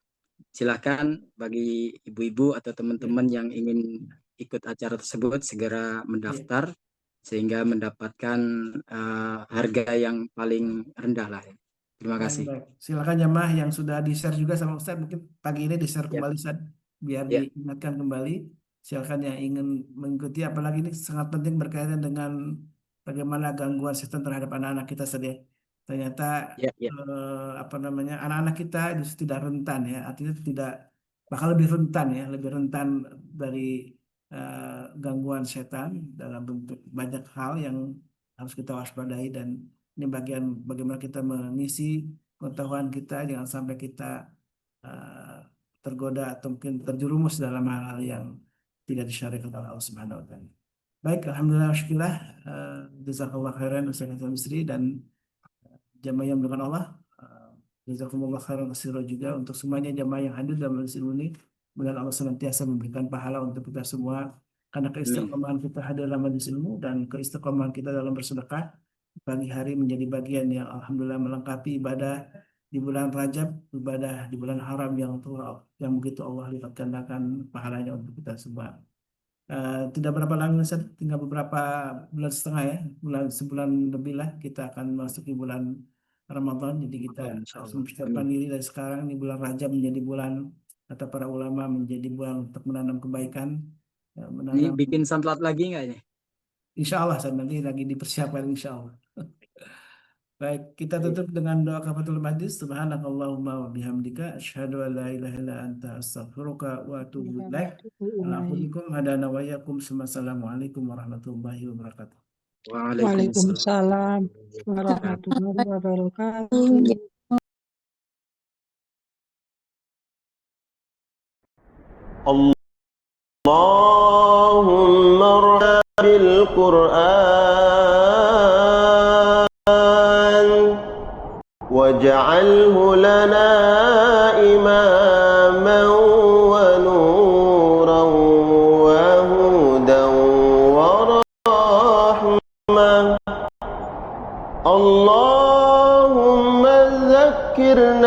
Silakan bagi ibu-ibu atau teman-teman yang ingin ikut acara tersebut segera mendaftar sehingga mendapatkan harga yang paling rendah lah ya. Terima kasih. Baik. Silakan jamaah yang sudah di-share juga sama Ustaz, mungkin pagi ini di-share Ya. kembali Ustaz, biar Ya. diingatkan kembali. Silakan yang ingin mengikuti, apalagi ini sangat penting berkaitan dengan bagaimana gangguan sistem terhadap anak-anak kita saja. Ternyata Ya. anak-anak kita justru tidak rentan ya, artinya tidak, bahkan lebih rentan ya, lebih rentan dari gangguan setan dalam bentuk banyak hal yang harus kita waspadai. Dan ini bagian bagaimana kita mengisi pengetahuan kita, jangan sampai kita tergoda atau mungkin terjerumus dalam hal-hal yang tidak disyariatkan oleh Allah Subhanahu wa taala. Baik, alhamdulillah syukurlah, jazakallah khairan Ustaz Hasan Bisri dan jamaah yang dengan Allah. Jazakumullah khairan katsiran juga untuk semuanya jamaah yang hadir dalam majelis ini. Mudah-mudahan Allah senantiasa memberikan pahala untuk kita semua karena keistiqomahan kita hadir dalam majelis ilmu dan keistiqomahan kita dalam bersedekah pagi hari menjadi bagian yang alhamdulillah melengkapi ibadah di bulan Rajab, ibadah di bulan haram yang begitu Allah lipat gandakan pahalanya untuk kita semua. Tidak berapa lagi, tinggal beberapa bulan setengah ya, sebulan lebih lah kita akan memasuki bulan Ramadan. Jadi kita harus mempersiapkan diri dari sekarang. Di bulan Rajab menjadi bulan, kata para ulama, menjadi bulan untuk menanam kebaikan. Ini bikin sunlight lagi nggak ini? Insya Allah, nanti lagi dipersiapkan insya Allah. Baik, kita tutup dengan doa kafaratul majlis. Subhanakallahumma wa bihamdika asyhadu an la ilaha illa anta astaghfiruka wa atubu ilaik. Alhamdulillah hadana wa iyyakum. Assalamualaikum warahmatullahi wabarakatuh. Waalaikumsalam warahmatullahi wabarakatuh. Allahumma bil Qur'an waj'alhu lana imaman wa nuran wa hudan wa rahmah. Allahumma zakkirna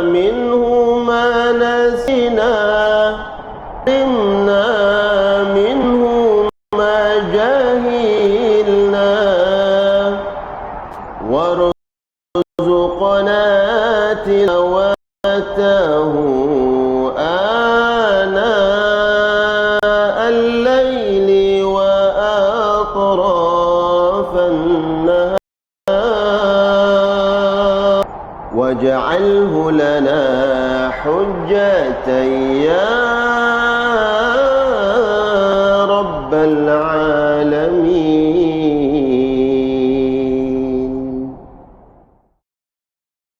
minhu ma nasina علمنا منه ما جهلنا وارزقنا تلاوته آناء الليل وأطراف النهار واجعله لنا حجة يا رب العالمين.